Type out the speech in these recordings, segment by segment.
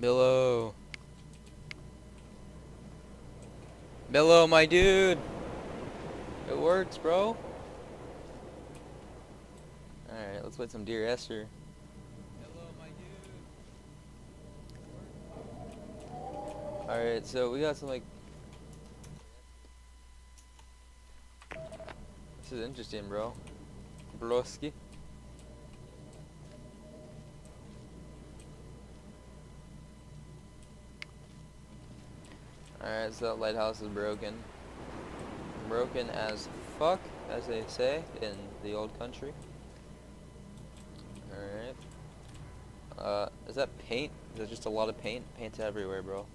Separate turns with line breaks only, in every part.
Billow. Billow, my dude. It works, bro. Alright, let's play some Dear Esther. Billow, my dude. Alright, so we got some, like... This is interesting, bro. Broski. Alright, so that lighthouse is broken. Broken as fuck, as they say in the old country. Alright. Is that paint? Is that just a lot of paint? Paint's everywhere, bro.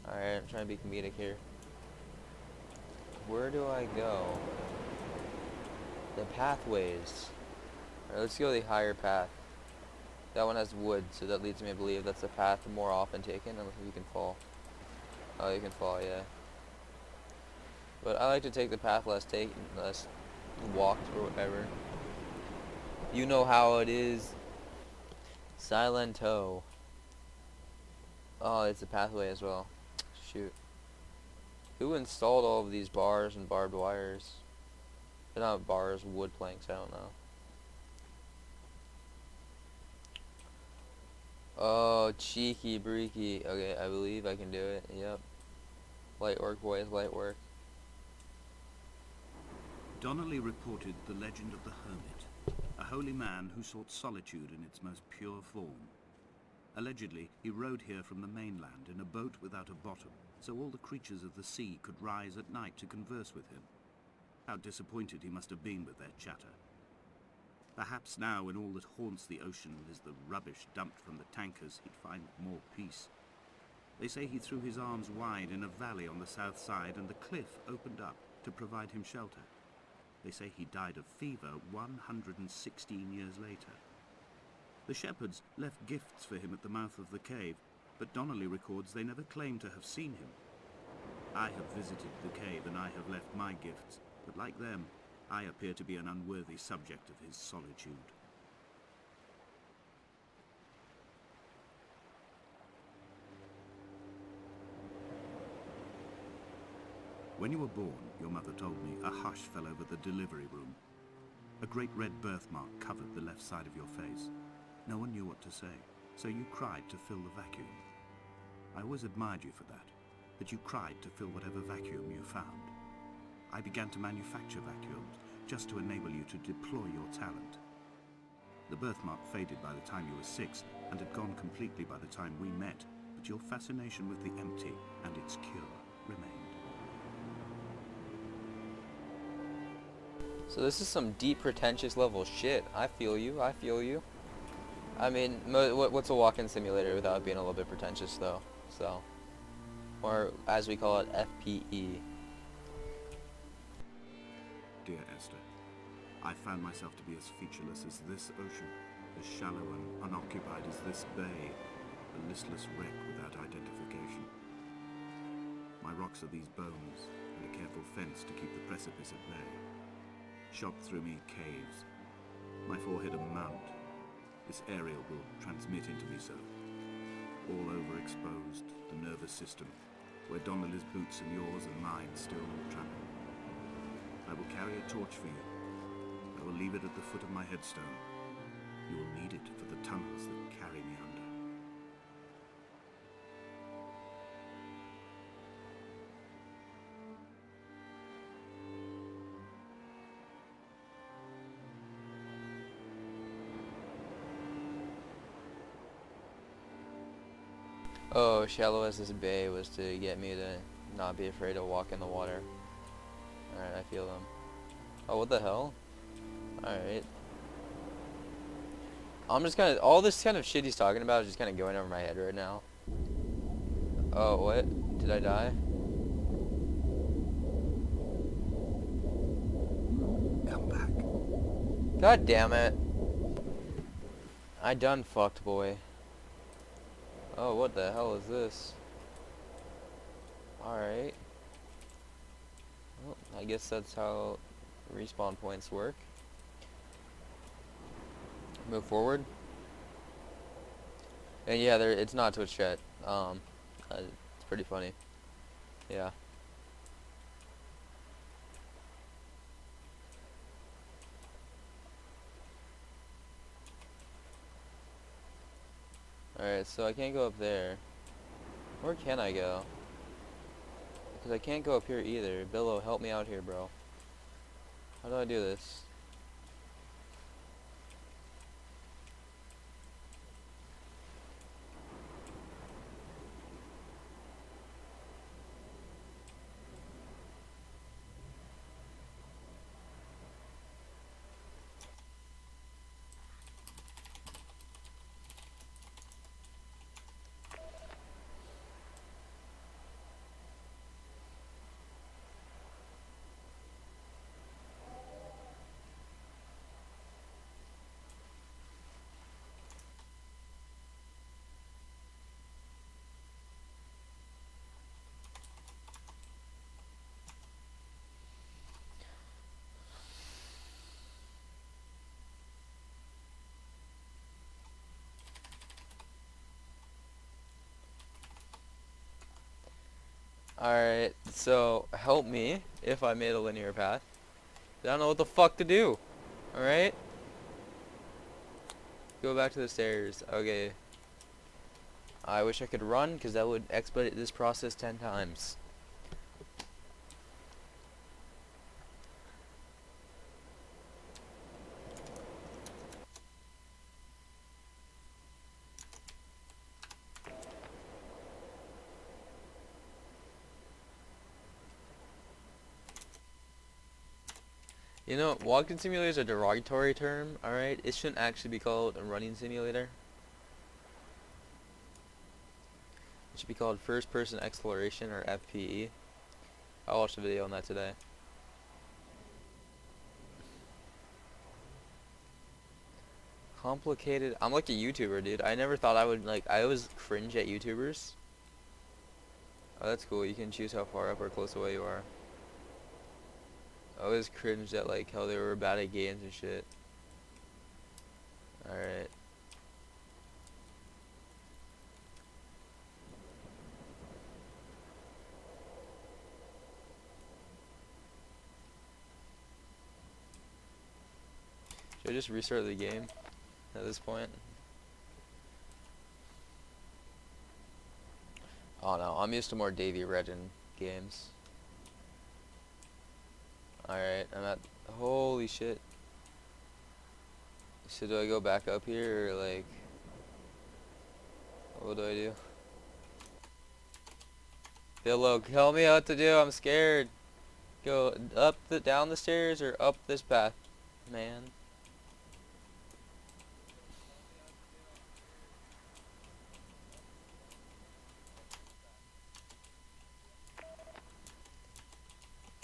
Alright, I'm trying to be comedic here. Where do I go? The pathways. Alright, let's go the higher path. That one has wood, so that leads me to believe that's the path more often taken, unless you can fall. Oh, you can fall, yeah. But I like to take the path less walked or whatever. You know how it is. Silento. Oh, it's a pathway as well. Shoot. Who installed all of these bars and barbed wires? They're not bars, wood planks, I don't know. Oh, cheeky breeky. Okay, I believe I can do it. Yep. Light work, boys, light work.
Donnelly reported the legend of the hermit, a holy man who sought solitude in its most pure form. Allegedly, he rode here from the mainland in a boat without a bottom, so all the creatures of the sea could rise at night to converse with him. How disappointed he must have been with their chatter. Perhaps now, when all that haunts the ocean is the rubbish dumped from the tankers, he'd find more peace. They say he threw his arms wide in a valley on the south side, and the cliff opened up to provide him shelter. They say he died of fever 116 years later. The shepherds left gifts for him at the mouth of the cave, but Donnelly records they never claimed to have seen him. I have visited the cave and I have left my gifts, but like them, I appear to be an unworthy subject of his solitude. When you were born, your mother told me, a hush fell over the delivery room. A great red birthmark covered the left side of your face. No one knew what to say, so you cried to fill the vacuum. I always admired you for that you cried to fill whatever vacuum you found. I began to manufacture vacuums, just to enable you to deploy your talent. The birthmark faded by the time you were 6, and had gone completely by the time we met, but your fascination with the empty and its cure remained.
So this is some deep, pretentious level shit. I feel you, I feel you. I mean, what's a walk-in simulator without being a little bit pretentious, though? So, or as we call it, FPE.
Dear Esther, I found myself to be as featureless as this ocean, as shallow and unoccupied as this bay, a listless wreck without identification. My rocks are these bones, and a careful fence to keep the precipice at bay. Shot through me caves, my forehead a mount. This aerial will transmit into me so. All overexposed, the nervous system, where Donnelly's boots and yours and mine still trample. I will carry a torch for you. I will leave it at the foot of my headstone. You will need it for the tunnels that carry me under.
Oh, shallow as this bay was to get me to not be afraid to walk in the water. Alright, I feel them. Oh, what the hell? Alright. I'm just kind of, all this kind of shit he's talking about is just kind of going over my head right now. Oh, what? Did I die?
Come back.
God damn it. I done fucked, boy. Oh, what the hell is this? Alright. Well, I guess that's how respawn points work. Move forward. And yeah, it's not Twitch chat. It's pretty funny. Yeah. Alright, so I can't go up there. Where can I go? Because I can't go up here either. Billow, help me out here, bro. How do I do this? Alright, so help me if I made a linear path. I don't know what the fuck to do. Alright? Go back to the stairs. Okay. I wish I could run, because that would expedite this process 10 times. You know, walking simulator is a derogatory term, alright? It shouldn't actually be called a running simulator. It should be called first person exploration, or FPE. I watched a video on that today. Complicated. I'm like a YouTuber, dude. I never thought I would, like, I always cringe at YouTubers. Oh, that's cool. You can choose how far up or close away you are. I always cringed at, like, how they were bad at games and shit. Alright. Should I just restart the game at this point? Oh no, I'm used to more Davy Regin games. Alright, I'm at... Holy shit. So do I go back up here, or like... What do I do? Billo, tell me what to do, I'm scared. Go down the stairs, or up this path, man.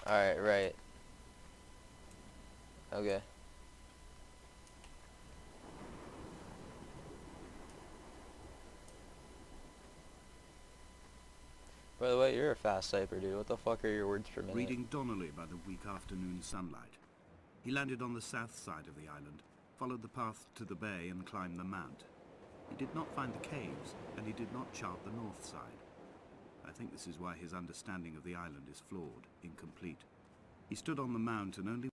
Alright, right. Okay. By the way, you're a fast typer, dude. What the fuck are your words per minute?
Reading Donnelly by the weak afternoon sunlight, he landed on the south side of the island, followed the path to the bay and climbed the mount. He did not find the caves, and he did not chart the north side. I think this is why his understanding of the island is flawed, incomplete. He stood on the mount and only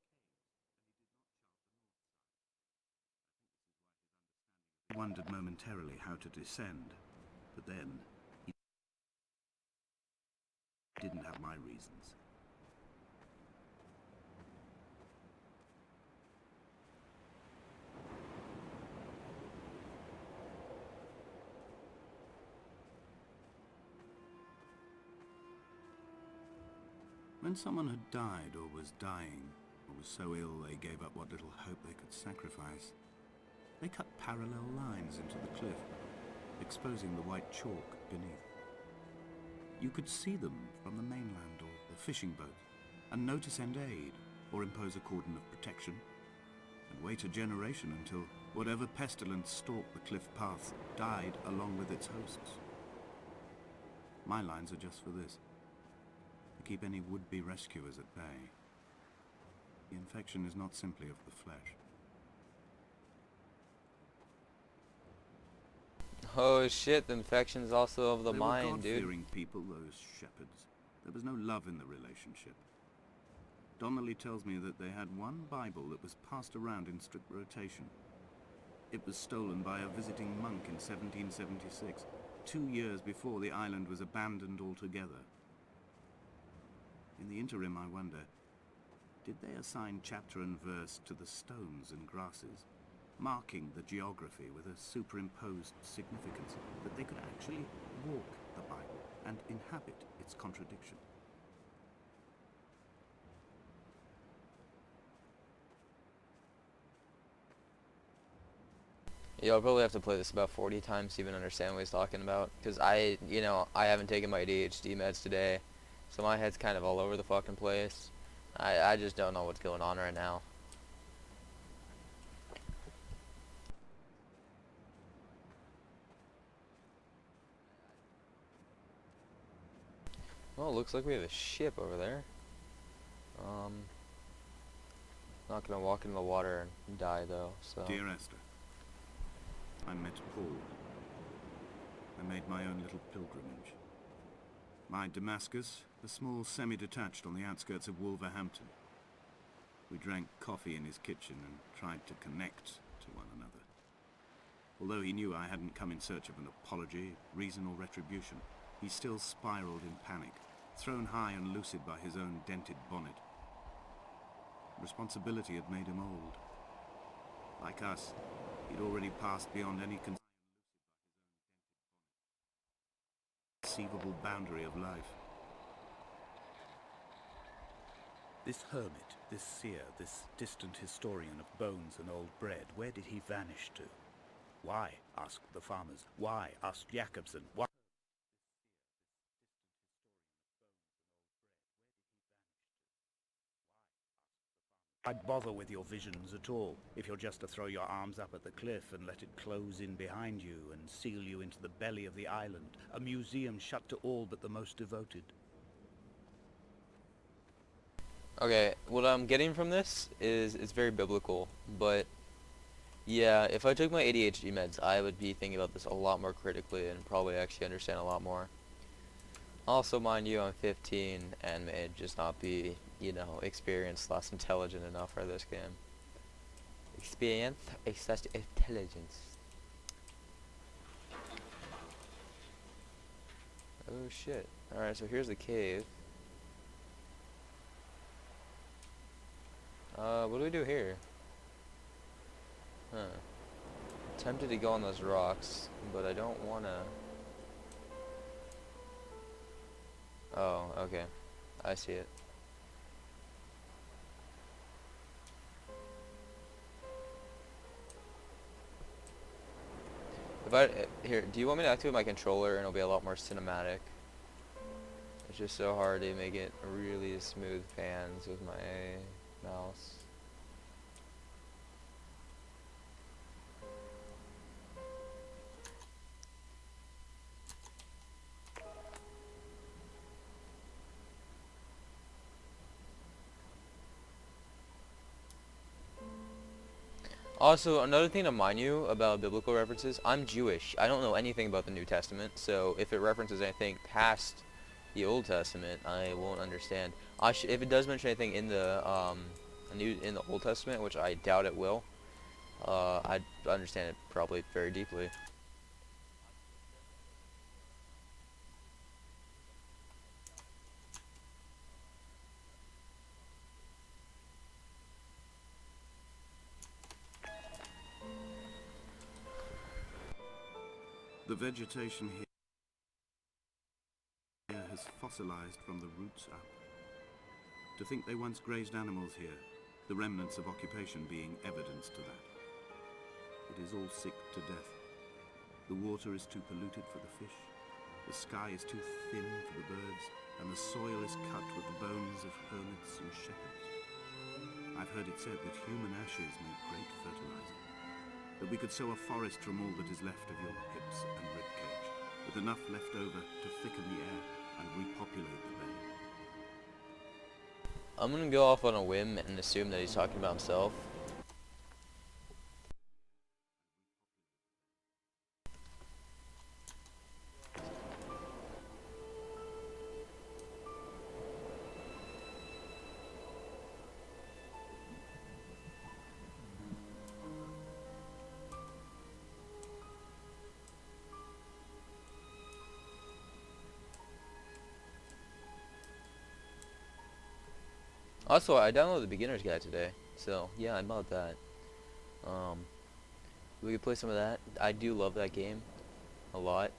wondered momentarily how to descend, but then he didn't have my reasons. When someone had died or was dying, or was so ill they gave up what little hope they could sacrifice, they cut parallel lines into the cliff, exposing the white chalk beneath. You could see them from the mainland or the fishing boat, and know to send aid, or impose a cordon of protection, and wait a generation until whatever pestilence stalked the cliff path died along with its hosts. My lines are just for this. Keep any would-be rescuers at bay. The infection is not simply of the flesh.
Oh shit, the infection's also of the
They were
mind, dude.
God-fearing people, those shepherds. There was no love in the relationship. Donnelly tells me that they had one Bible that was passed around in strict rotation. It was stolen by a visiting monk in 1776, 2 years before the island was abandoned altogether. In the interim, I wonder, did they assign chapter and verse to the stones and grasses, marking the geography with a superimposed significance, that they could actually walk the Bible and inhabit its contradiction?
Yeah, I'll probably have to play this about 40 times to even understand what he's talking about. Because I haven't taken my ADHD meds today. So my head's kind of all over the fucking place. I just don't know what's going on right now. Well, it looks like we have a ship over there. Not gonna walk into the water and die though, so.
Dear Esther, I met Paul. I made my own little pilgrimage. My Damascus, a small semi-detached on the outskirts of Wolverhampton. We drank coffee in his kitchen and tried to connect to one another. Although he knew I hadn't come in search of an apology, reason or retribution, he still spiraled in panic, thrown high and lucid by his own dented bonnet. Responsibility had made him old. Like us, he'd already passed beyond any conceivable boundary of life. This hermit, this seer, this distant historian of bones and old bread, where did he vanish to? Why, asked the farmers. Why, asked Jacobson. Why? I'd bother with your visions at all, if you're just to throw your arms up at the cliff and let it close in behind you and seal you into the belly of the island, a museum shut to all but the most devoted.
Okay, what I'm getting from this is it's very biblical, but yeah, if I took my ADHD meds, I would be thinking about this a lot more critically and probably actually understand a lot more. Also, mind you, I'm 15 and may just not be, experienced, less intelligent enough for this game. Experience, such intelligence. Oh shit. Alright, so here's the cave. What do we do here? Huh. Tempted to go on those rocks, but I don't wanna. Oh, okay. I see it. Here, do you want me to activate my controller and it'll be a lot more cinematic? It's just so hard to make it really smooth pans with my mouse. Also, another thing to mind you about biblical references, I'm Jewish. I don't know anything about the New Testament, so if it references anything past the Old Testament, I won't understand. If it does mention anything in the Old Testament, which I doubt it will, I'd understand it probably very deeply.
The vegetation here has fossilized from the roots up. To think they once grazed animals here, the remnants of occupation being evidence to that. It is all sick to death. The water is too polluted for the fish, the sky is too thin for the birds, and the soil is cut with the bones of hermits and shepherds. I've heard it said that human ashes make great fertilizer, that we could sow a forest from all that is left of your hips and ribcage, with enough left over to thicken the air and repopulate the bay.
I'm gonna go off on a whim and assume that he's talking about himself. Also, I downloaded the beginner's guide today, so yeah, I'm about that. Um, we could play some of that. I do love that game a lot.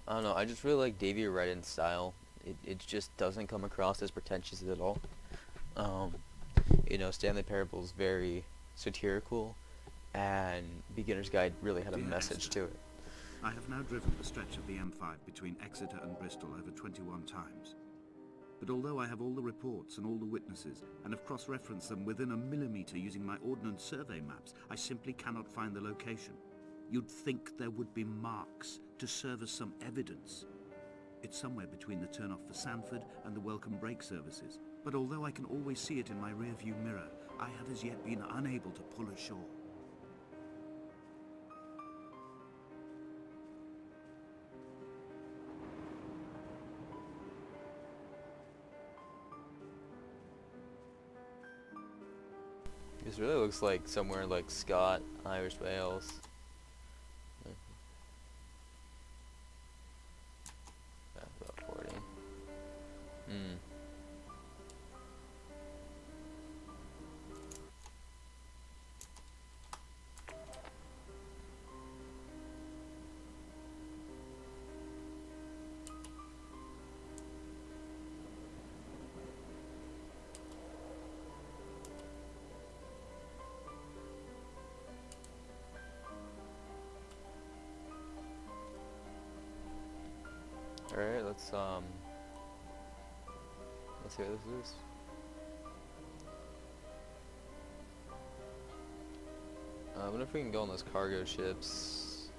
I don't know. I just really like Davey Redden's style. It just doesn't come across as pretentious at all. Um, Stanley Parable is very satirical, and Beginner's Guide really had a
Dear
message
Esther,
to it.
I have now driven the stretch of the M5 between Exeter and Bristol over 21 times. But although I have all the reports and all the witnesses, and have cross-referenced them within a millimetre using my Ordnance Survey maps, I simply cannot find the location. You'd think there would be marks to serve as some evidence. It's somewhere between the turn-off for Sanford and the welcome brake services. But although I can always see it in my rear-view mirror, I have as yet been unable to pull ashore.
This really looks like somewhere like Scott, Irish Wales. That's about 40. Hmm. Alright, let's see what this is. I wonder if we can go on those cargo ships.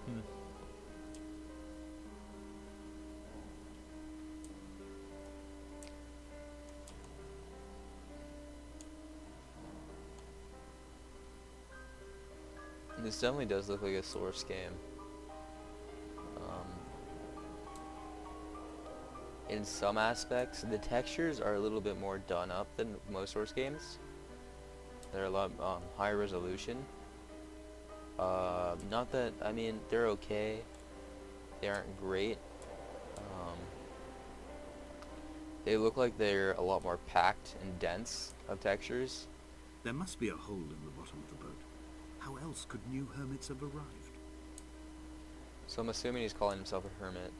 Hmm. This definitely does look like a source game. In some aspects, the textures are a little bit more done up than most source games. They're a lot higher resolution. Not that, I mean, they're okay. They aren't great. Um, they look like they're a lot more packed and dense of textures.
There must be a hole in the bottom of the boat. How else could new hermits have arrived?
So I'm assuming he's calling himself a hermit.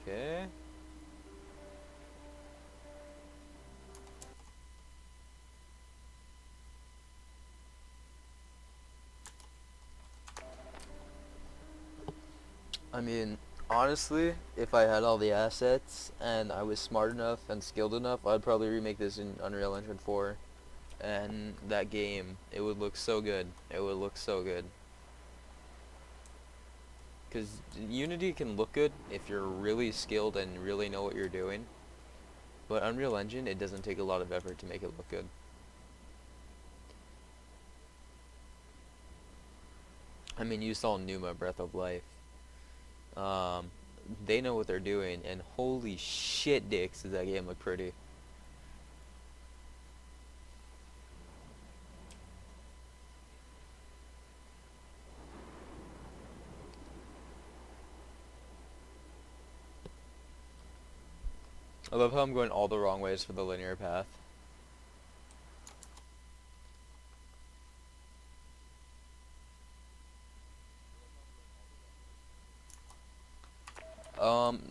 Okay. I mean, honestly, if I had all the assets and I was smart enough and skilled enough, I'd probably remake this in Unreal Engine 4. And that game, it would look so good. It would look so good. Because Unity can look good if you're really skilled and really know what you're doing. But Unreal Engine, it doesn't take a lot of effort to make it look good. I mean, you saw Numa Breath of Life. Um, they know what they're doing, and holy shit, dicks, does that game look pretty. I love how I'm going all the wrong ways for the linear path.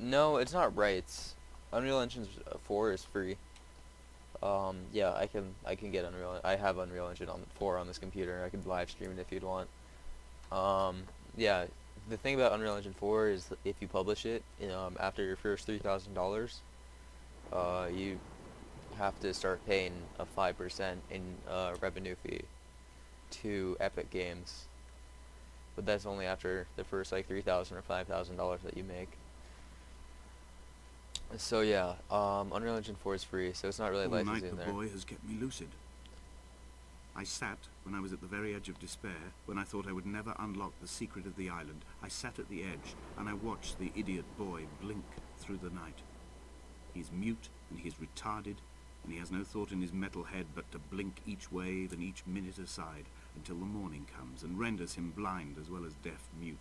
No, it's not rights. Unreal Engine 4 is free. Yeah, I can get Unreal. I have Unreal Engine on 4 on this computer. I could live stream it if you'd want. Yeah, the thing about Unreal Engine 4 is if you publish it, after your first $3,000, you have to start paying a 5% in revenue fee to Epic Games. But that's only after the first like $3,000 or $5,000 that you make. So yeah, Unreal Engine 4 is free, so it's not really
All night
licensing
the
there.
boy has kept me lucid. I sat when I was at the very edge of despair, when I thought I would never unlock the secret of the island. I sat at the edge and I watched the idiot boy blink through the night. He's mute and he's retarded, and he has no thought in his metal head but to blink each wave and each minute aside until the morning comes and renders him blind as well as deaf-mute.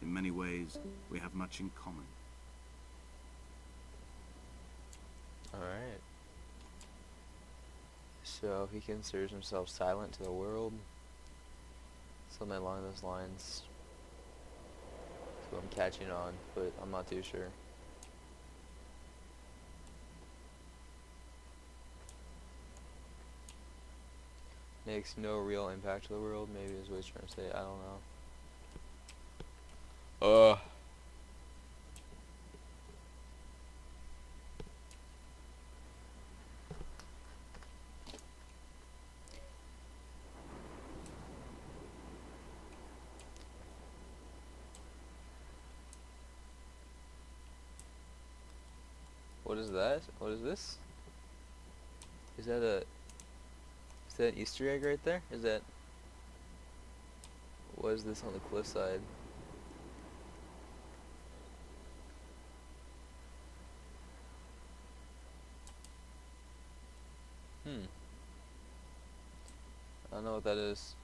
In many ways, we have much in common.
Alright. So he considers himself silent to the world. Something along those lines. So I'm catching on, but I'm not too sure. Makes no real impact to the world, maybe is what he's trying to say, I don't know. What is that? What is this? Is that a... Is that an Easter egg right there? Is that... What is this on the cliffside? I don't know what that is.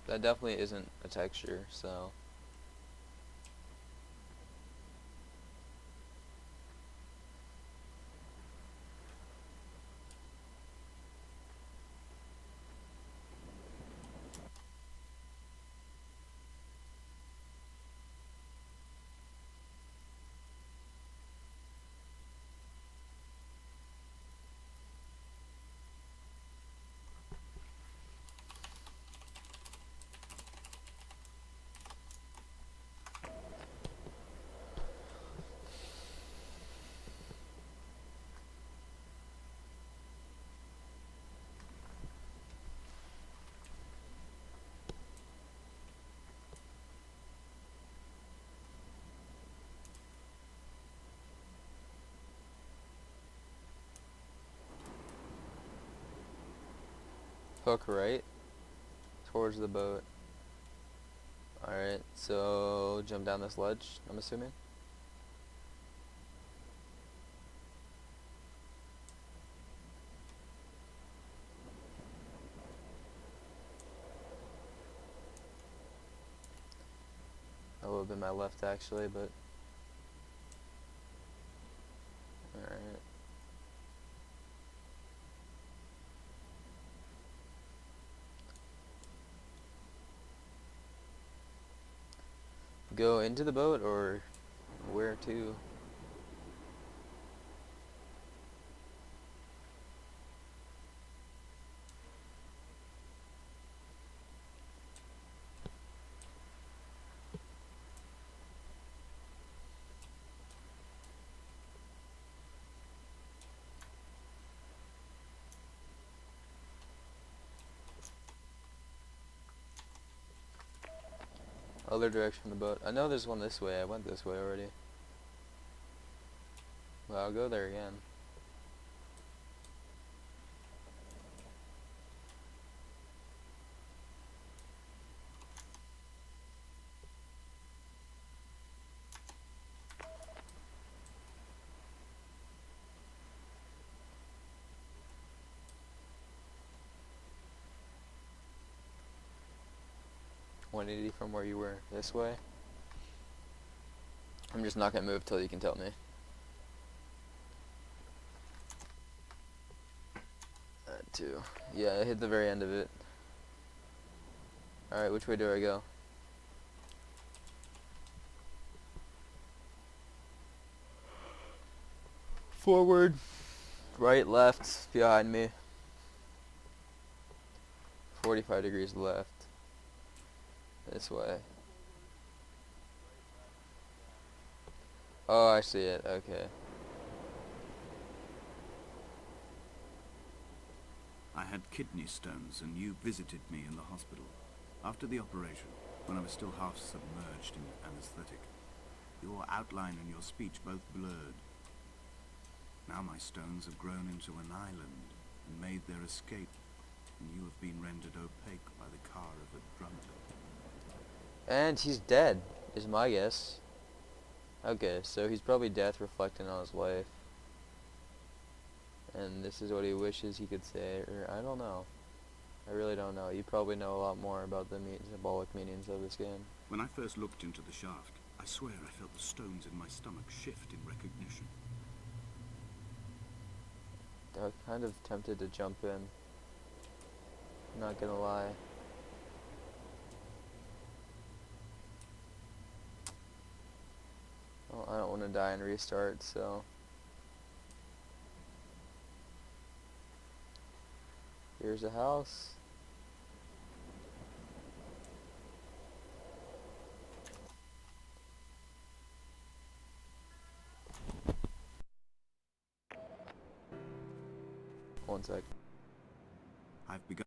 That definitely isn't a texture, so... Hook right towards the boat. Alright, so jump down this ledge, I'm assuming. That would have been my left actually, but... Alright. Go into the boat or where to? Other direction from the boat. I know there's one this way. I went this way already. Well, I'll go there again. .180 from where you were. This way. I'm just not gonna move till you can tell me. That too. Yeah, I hit the very end of it. Alright, which way do I go? Forward. Right, left, behind me. 45 degrees left. This way. Oh, I see it. Okay.
I had kidney stones, and you visited me in the hospital. After the operation, when I was still half submerged in anesthetic, your outline and your speech both blurred. Now my stones have grown into an island and made their escape, and you have been rendered opaque by the car of a drunkard.
And he's dead, is my guess. Okay, so he's probably death reflecting on his wife. And this is what he wishes he could say, or I don't know. I really don't know. You probably know a lot more about the symbolic meanings of this game.
When I first looked into the shaft, I swear I felt the stones in my stomach shift in recognition.
I'm kind of tempted to jump in. Not gonna lie. Well, I don't want to die and restart, so... Here's a house. One sec.
I've begun.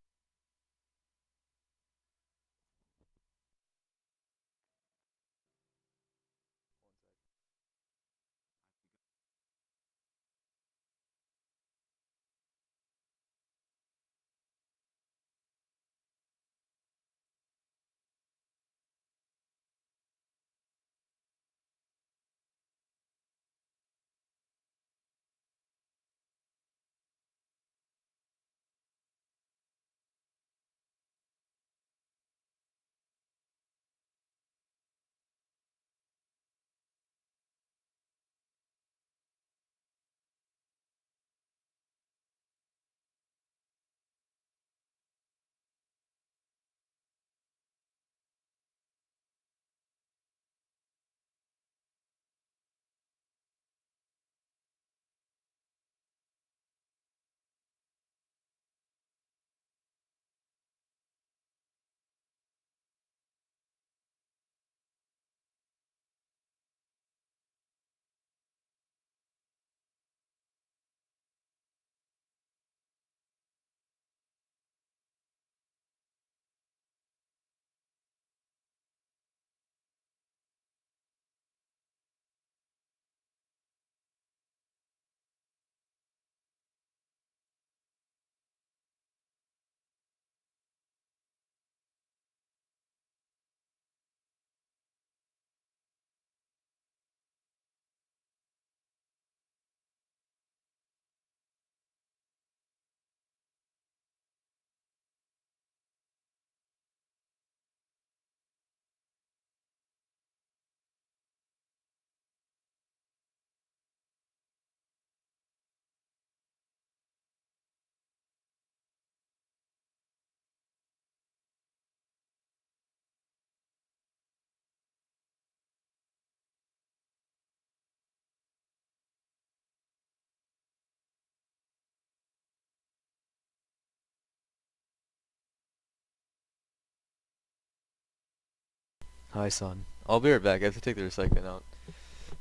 Hi, son. I'll be right back. I have to take the recycling out.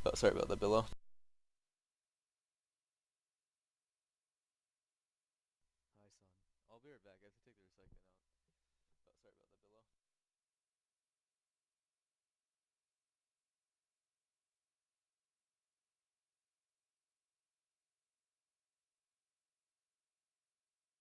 Oh, sorry about that, Billo. Hi, son. I'll be right back. I have to take the recycling out. Oh, sorry about that, Billo.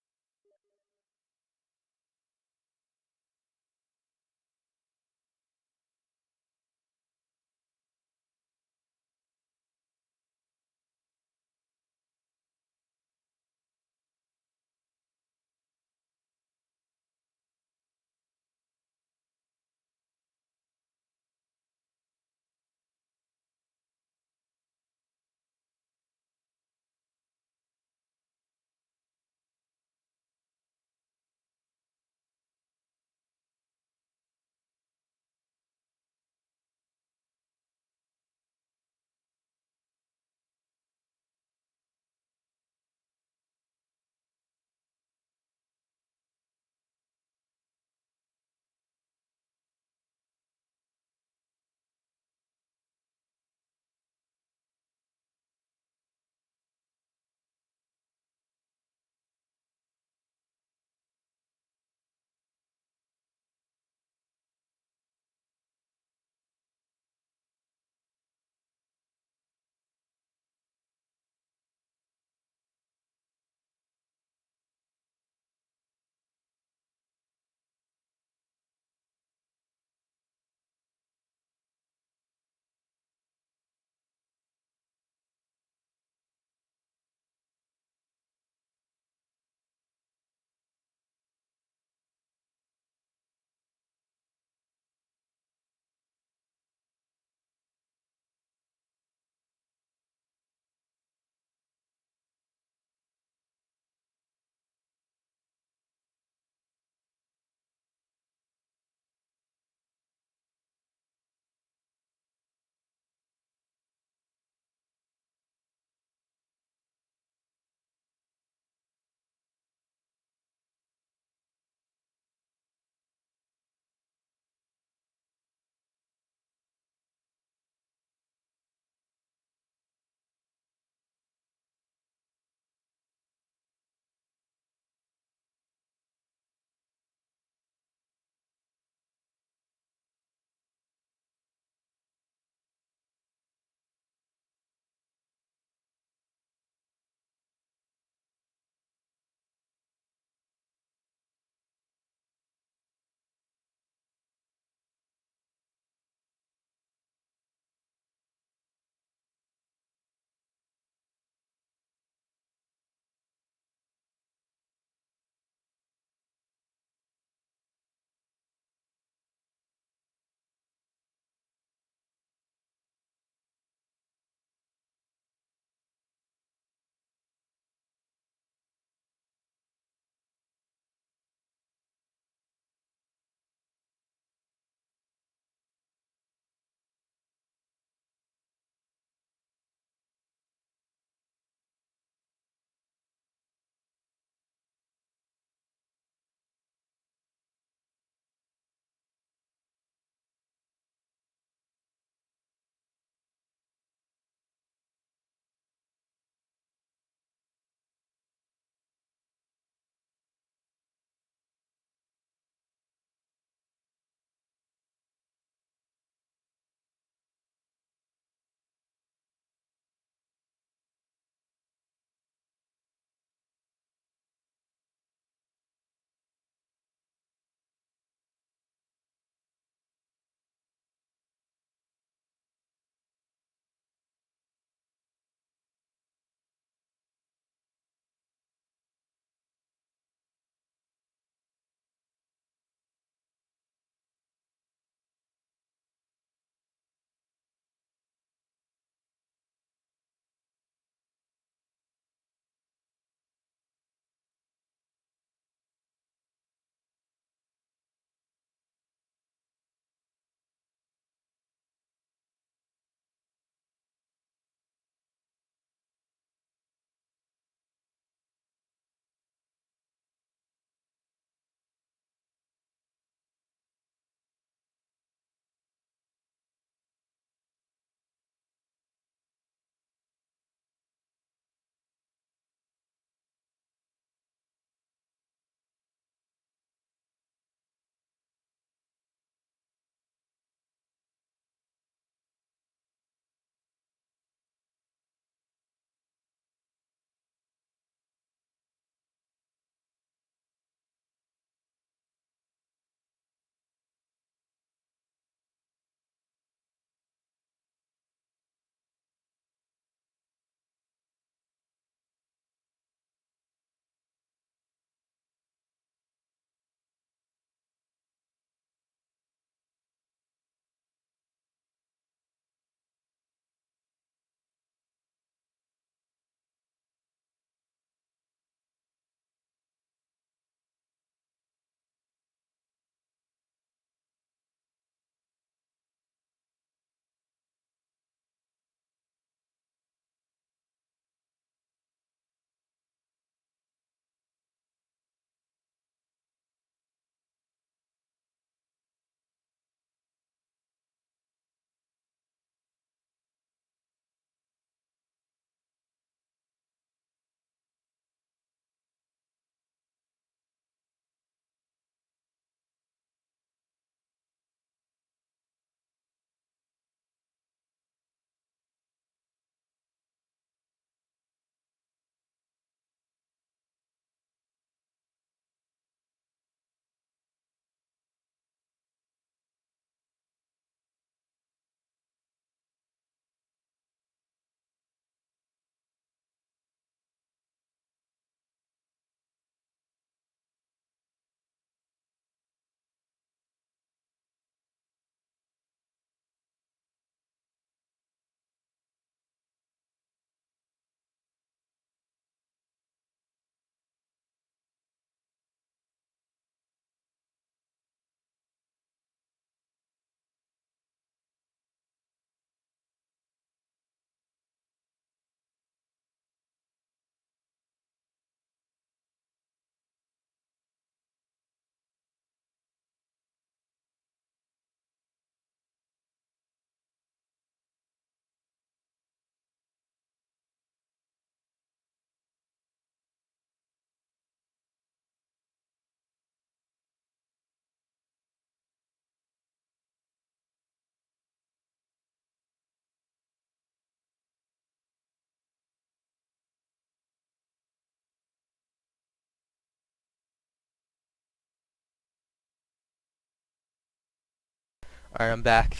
Alright, I'm back.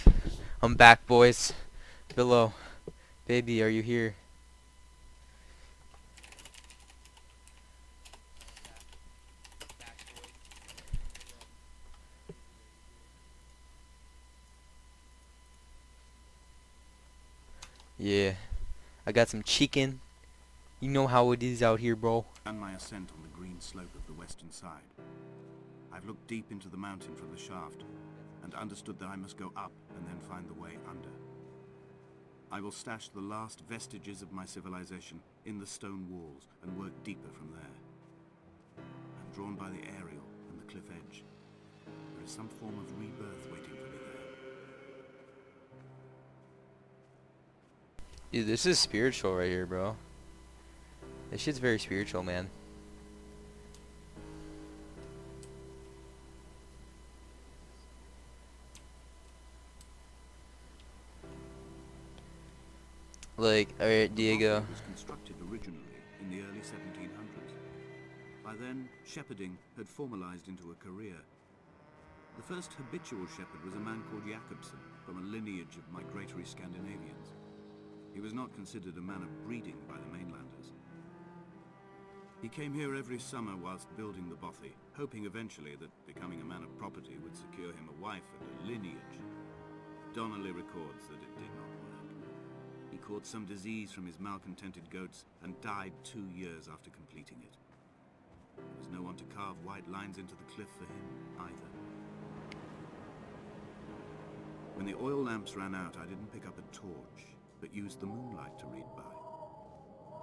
I'm back, boys. Below. Baby, are you here? Yeah. I got some chicken. You know how it is out here, bro.
And my ascent on the green slope of the western side. I've looked deep into the mountain from the shaft, and understood that I must go up and then find the way under. I will stash the last vestiges of my civilization in the stone walls and work deeper from there. I'm drawn by the aerial and the cliff edge. There is some form of rebirth waiting for me there.
Dude, this is spiritual right here, bro. This shit's very spiritual, man. Like, alright, Diego.
The was constructed originally in the early 1700s. By then, shepherding had formalized into a career. The first habitual shepherd was a man called Jakobsen, from a lineage of migratory Scandinavians. He was not considered a man of breeding by the mainlanders. He came here every summer whilst building the bothy, hoping eventually that becoming a man of property would secure him a wife and a lineage. Donnelly records that it did not work. He caught some disease from his malcontented goats and died 2 years after completing it. There was no one to carve white lines into the cliff for him either. When the oil lamps ran out, I didn't pick up a torch, but used the moonlight to read by.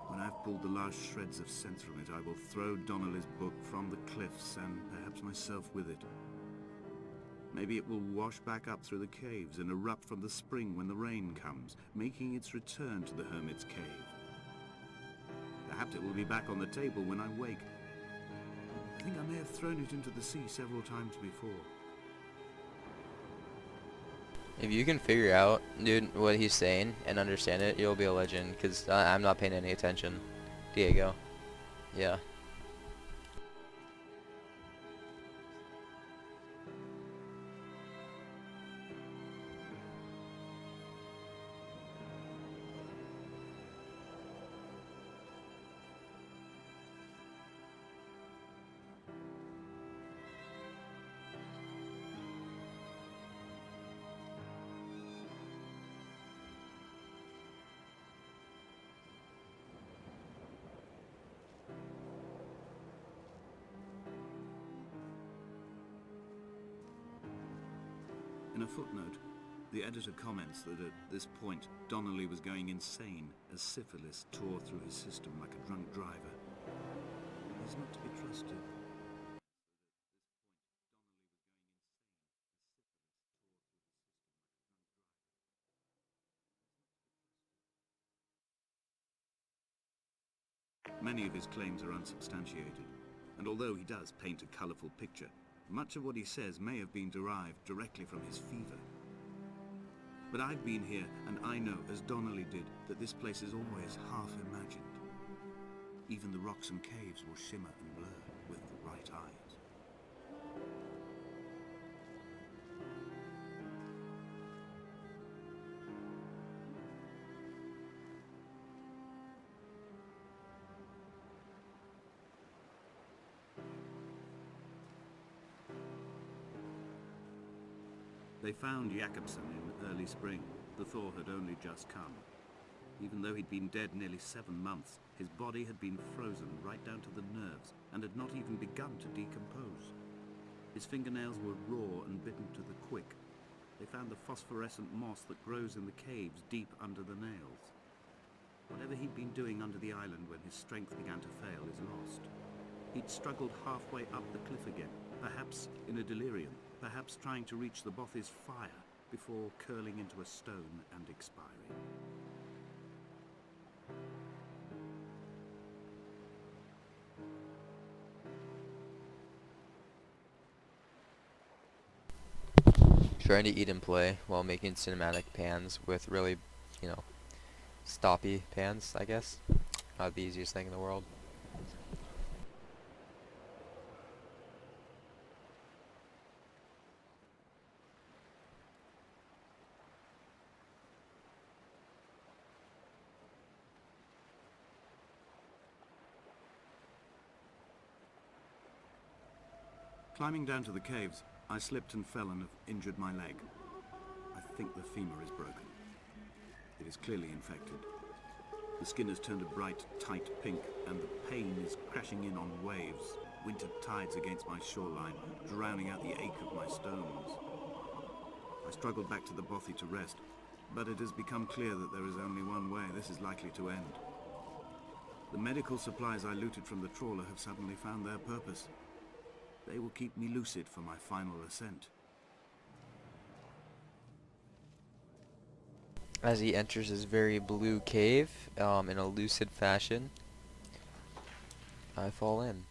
When I've pulled the last shreds of sense from it, I will throw Donnelly's book from the cliffs and perhaps myself with it. Maybe it will wash back up through the caves and erupt from the spring when the rain comes, making its return to the hermit's cave. Perhaps it will be back on the table when I wake. I think I may have thrown it into the sea several times before.
If you can figure out, dude, what he's saying and understand it, you'll be a legend, because I'm not paying any attention. Diego. Yeah.
In a footnote, the editor comments that at this point, Donnelly was going insane as syphilis tore through his system like a drunk driver. He's not to be trusted. Many of his claims are unsubstantiated, and although he does paint a colourful picture, much of what he says may have been derived directly from his fever. But I've been here, and I know, as Donnelly did, that this place is always half imagined. Even the rocks and caves will shimmer and blur with the right eyes. They found Jakobsen in early spring. The thaw had only just come. Even though he'd been dead nearly 7 months, his body had been frozen right down to the nerves and had not even begun to decompose. His fingernails were raw and bitten to the quick. They found the phosphorescent moss that grows in the caves deep under the nails. Whatever he'd been doing under the island when his strength began to fail is lost. He'd struggled halfway up the cliff again, perhaps in a delirium, perhaps trying to reach the bothy's fire before curling into a stone and expiring.
Trying to eat and play while making cinematic pans with really, you know, stoppy pans, I guess. Not the easiest thing in the world.
Climbing down to the caves, I slipped and fell and have injured my leg. I think the femur is broken. It is clearly infected. The skin has turned a bright, tight pink, and the pain is crashing in on waves, winter tides against my shoreline, drowning out the ache of my stones. I struggled back to the bothy to rest, but it has become clear that there is only one way this is likely to end. The medical supplies I looted from the trawler have suddenly found their purpose. They will keep me lucid for my final ascent.
As he enters his very blue cave, in a lucid fashion, I fall in.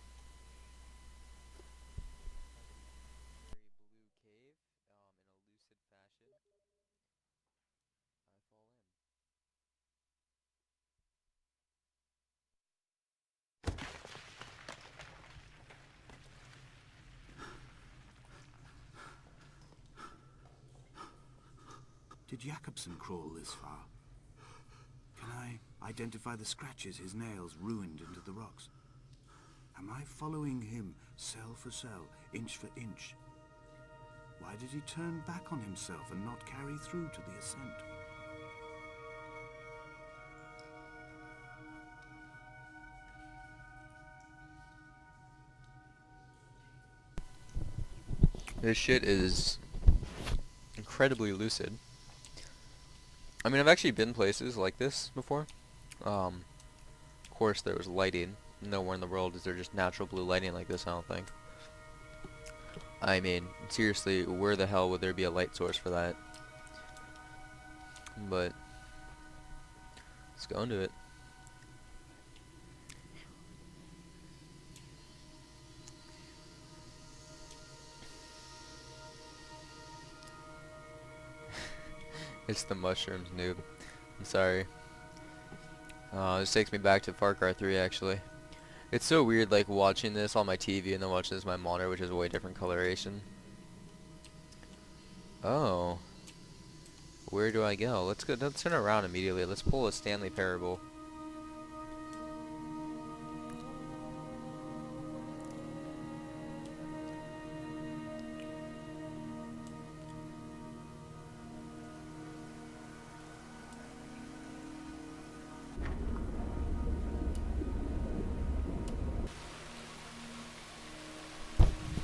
Did Jakobsen crawl this far? Can I identify the scratches his nails ruined into the rocks? Am I following him cell for cell, inch for inch? Why did he turn back on himself and not carry through to the ascent?
This shit is incredibly lucid. I mean, I've actually been places like this before. Of course, there was lighting. Nowhere in the world is there just natural blue lighting like this, I don't think. I mean, seriously, where the hell would there be a light source for that? But let's go into it. It's the mushrooms, noob. I'm sorry. This takes me back to Far Cry 3, actually. It's so weird, like, watching this on my TV and then watching this on my monitor, which is a way different coloration. Oh. Where do I go? Let's go. Let's turn around immediately. Let's pull a Stanley Parable.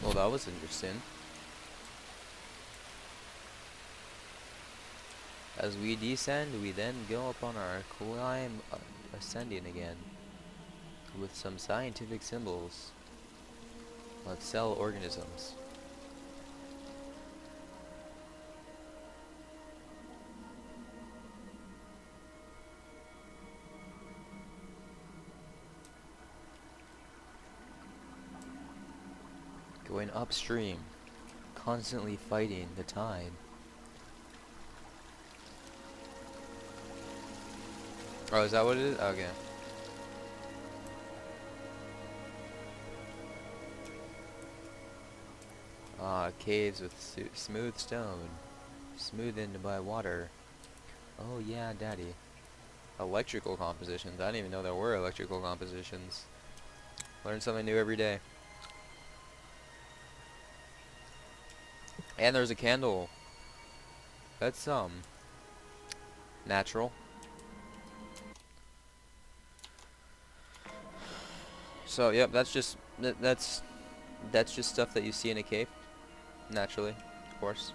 Well, that was interesting. As we descend, we then go up on our climb, ascending again, with some scientific symbols of cell organisms. Going upstream, constantly fighting the tide. Oh, is that what it is? Okay. Caves with smooth stone, smoothened by water. Oh yeah, daddy. Electrical compositions. I didn't even know there were electrical compositions. Learn something new every day. And there's a candle. That's natural. So yep, that's just that's just stuff that you see in a cave, naturally, of course.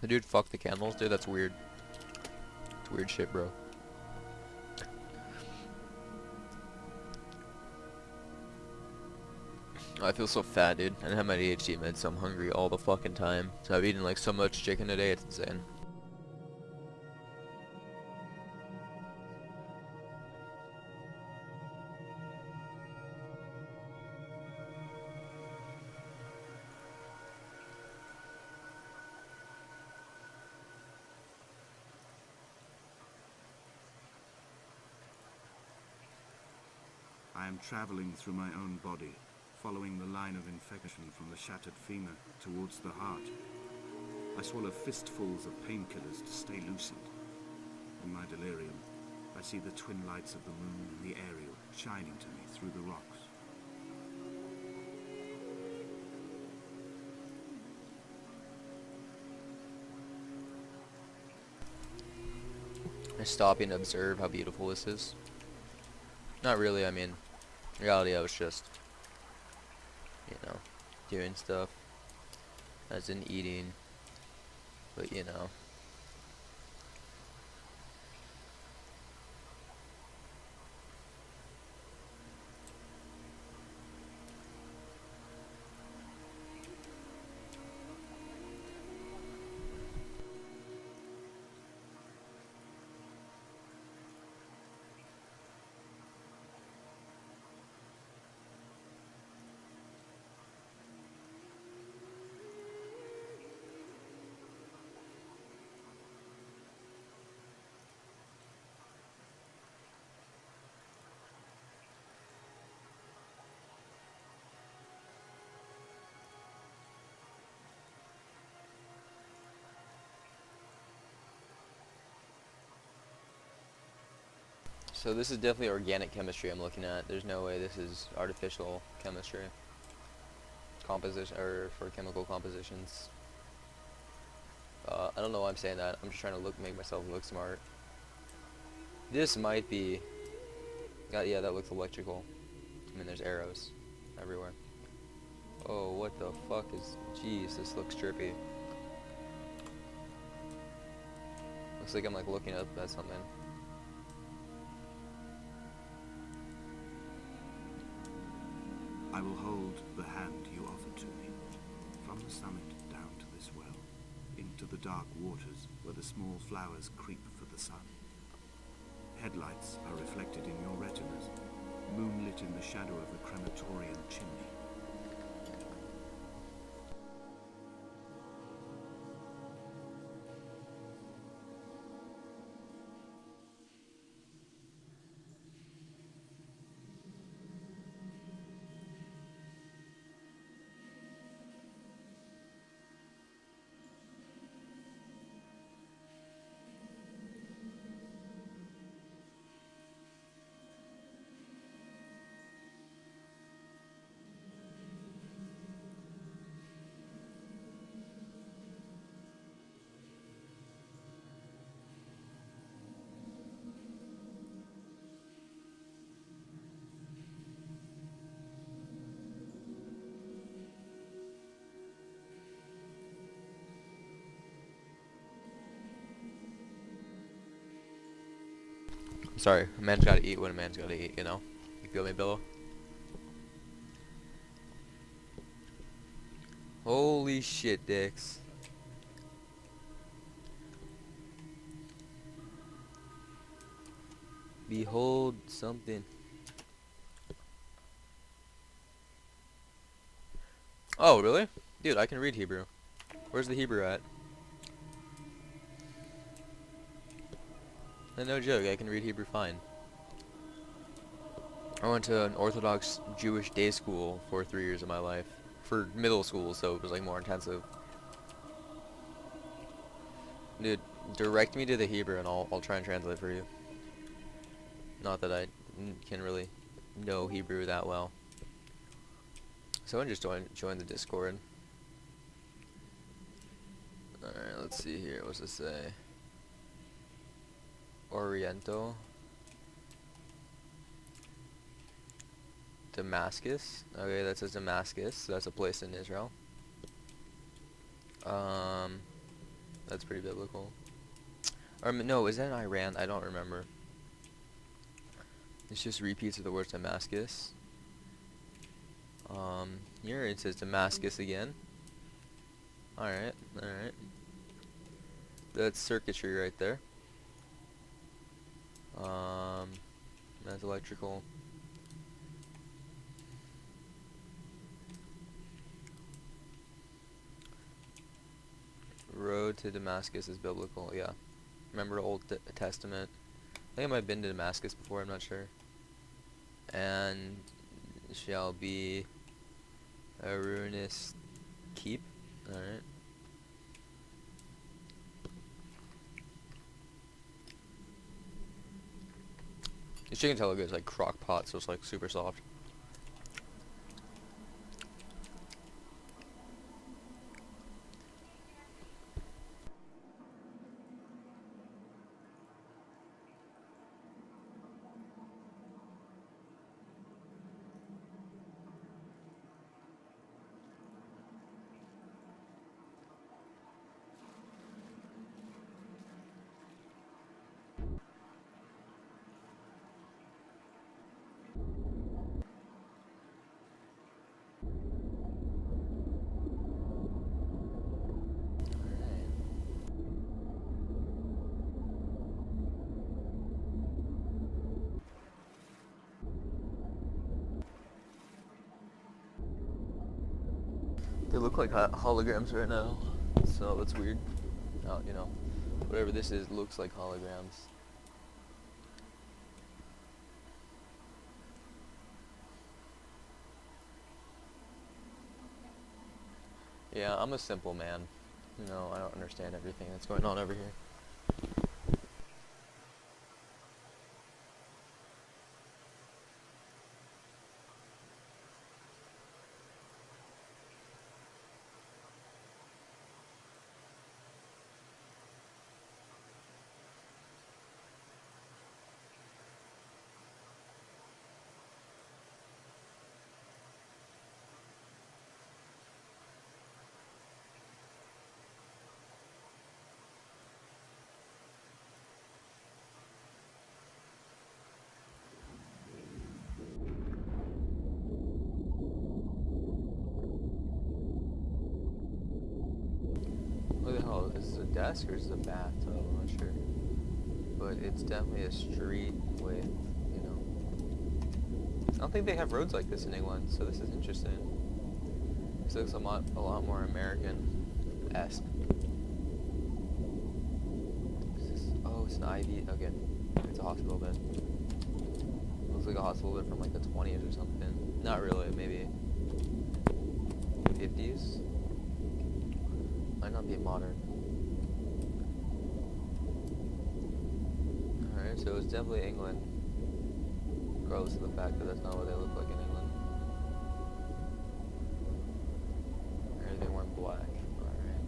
Dude, fuck the candles, dude. That's weird. It's weird shit, bro. I feel so fat, dude. I have my ADHD meds, so I'm hungry all the fucking time. So I've eaten like so much chicken today, it's insane.
I am traveling through my own body, following the line of infection from the shattered femur towards the heart. I swallow fistfuls of painkillers to stay lucid. In my delirium, I see the twin lights of the moon and the Ariel shining to me through the rocks.
I stop and observe how beautiful this is. Not really, I mean, in reality I was just, you know, doing stuff, as in eating, but you know. So this is definitely organic chemistry I'm looking at. There's no way this is artificial chemistry. Composition, or for chemical compositions. I don't know why I'm saying that. I'm just trying to make myself look smart. This might be, yeah, that looks electrical. I mean, there's arrows everywhere. Oh, what the fuck is, jeez, this looks trippy. Looks like I'm like looking up at something.
I will hold the hand you offered to me, from the summit down to this well, into the dark waters where the small flowers creep for the sun. Headlights are reflected in your retinas, moonlit in the shadow of the crematorium chimney.
Sorry, a man's gotta eat when a man's gotta eat, you know? You feel me, Billo? Holy shit, dicks. Behold something. Oh, really? Dude, I can read Hebrew. Where's the Hebrew at? No joke, I can read Hebrew fine. I went to an Orthodox Jewish day school for 3 years of my life. For middle school, so it was like more intensive. Dude, direct me to the Hebrew and I'll try and translate for you. Not that I can really know Hebrew that well. Someone just joined the Discord. Alright, let's see here. What's it say? Oriental. Damascus. Okay, that says Damascus. So that's a place in Israel. That's pretty biblical. Or no, is that in Iran? I don't remember. It's just repeats of the word Damascus. Here it says Damascus again. Alright, alright. That's circuitry right there. That's electrical. Road to Damascus is biblical, yeah. Remember Old Testament. I think I might have been to Damascus before, I'm not sure. And shall be a ruinous keep. Alright. This chicken telego is like crock pot, so it's like super soft. They look like holograms right now, so that's weird. Oh, you know, whatever this is looks like holograms. Yeah, I'm a simple man. You know, I don't understand everything that's going on over here. What the hell? Is this a desk or is this a bathtub? I'm not sure. But it's definitely a street with, you know. I don't think they have roads like this in England, so this is interesting. This looks a lot more American-esque. Oh, it's an IV. Okay. It's a hospital bed. Looks like a hospital bed from like the 20s or something. Not really, maybe 50s? Might not be modern. Alright, so it's definitely England. Regardless of the fact that that's not what they look like in England. Or they weren't black. Alright.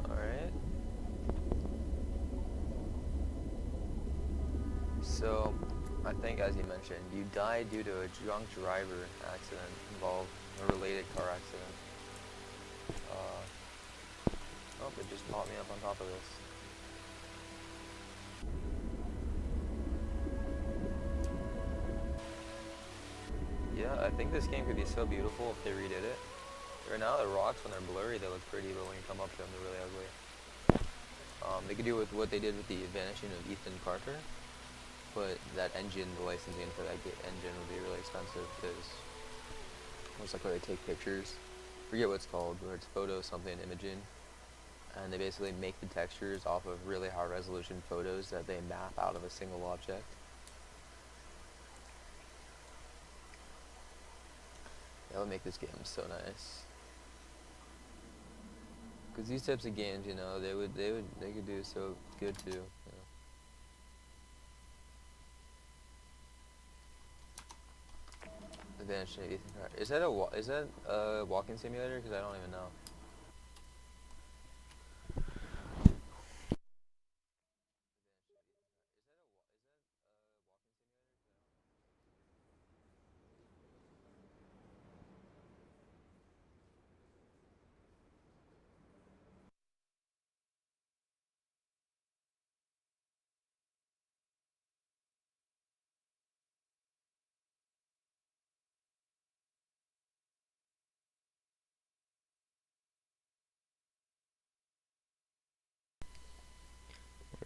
Alright. So, I think as you mentioned, you died due to a drunk driver accident involved a related car accident. Oh, it just popped me up on top of this. Yeah, I think this game could be so beautiful if they redid it. Right now, the rocks, when they're blurry, they look pretty, but when you come up to them, they're really ugly. They could do with what they did with the vanishing of Ethan Carter, but that engine, the licensing for that engine would be really expensive because it's like where they take pictures. Forget what it's called, where it's photo something imaging, and they basically make the textures off of really high resolution photos that they map out of a single object. That would make this game so nice. Because these types of games, you know, they could do so good too. You know. Advanced Ethan Car. Is that a walking simulator? Because I don't even know.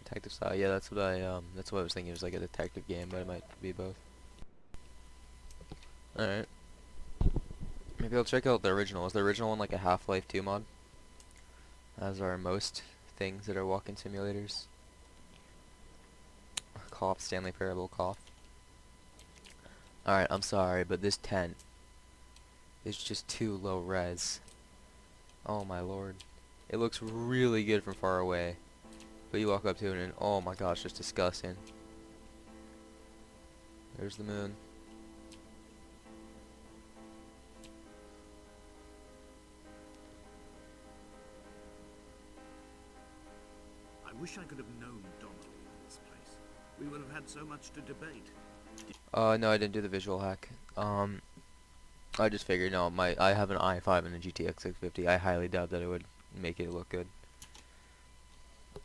Detective style. Yeah, that's what I was thinking. It was like a detective game, but it might be both. All right. Maybe I'll check out the original. Is the original one like a Half-Life 2 mod? As are most things that are walking simulators. Cough, Stanley Parable cough. Alright, I'm sorry, but this tent is just too low res. Oh my lord. It looks really good from far away. But you walk up to it and oh my gosh, just disgusting. There's the moon.
I wish I could have known Donnelly in this place. We would have had so much to debate.
No, I didn't do the visual hack. I just figured, no, I have an i5 and a GTX 650. I highly doubt that it would make it look good.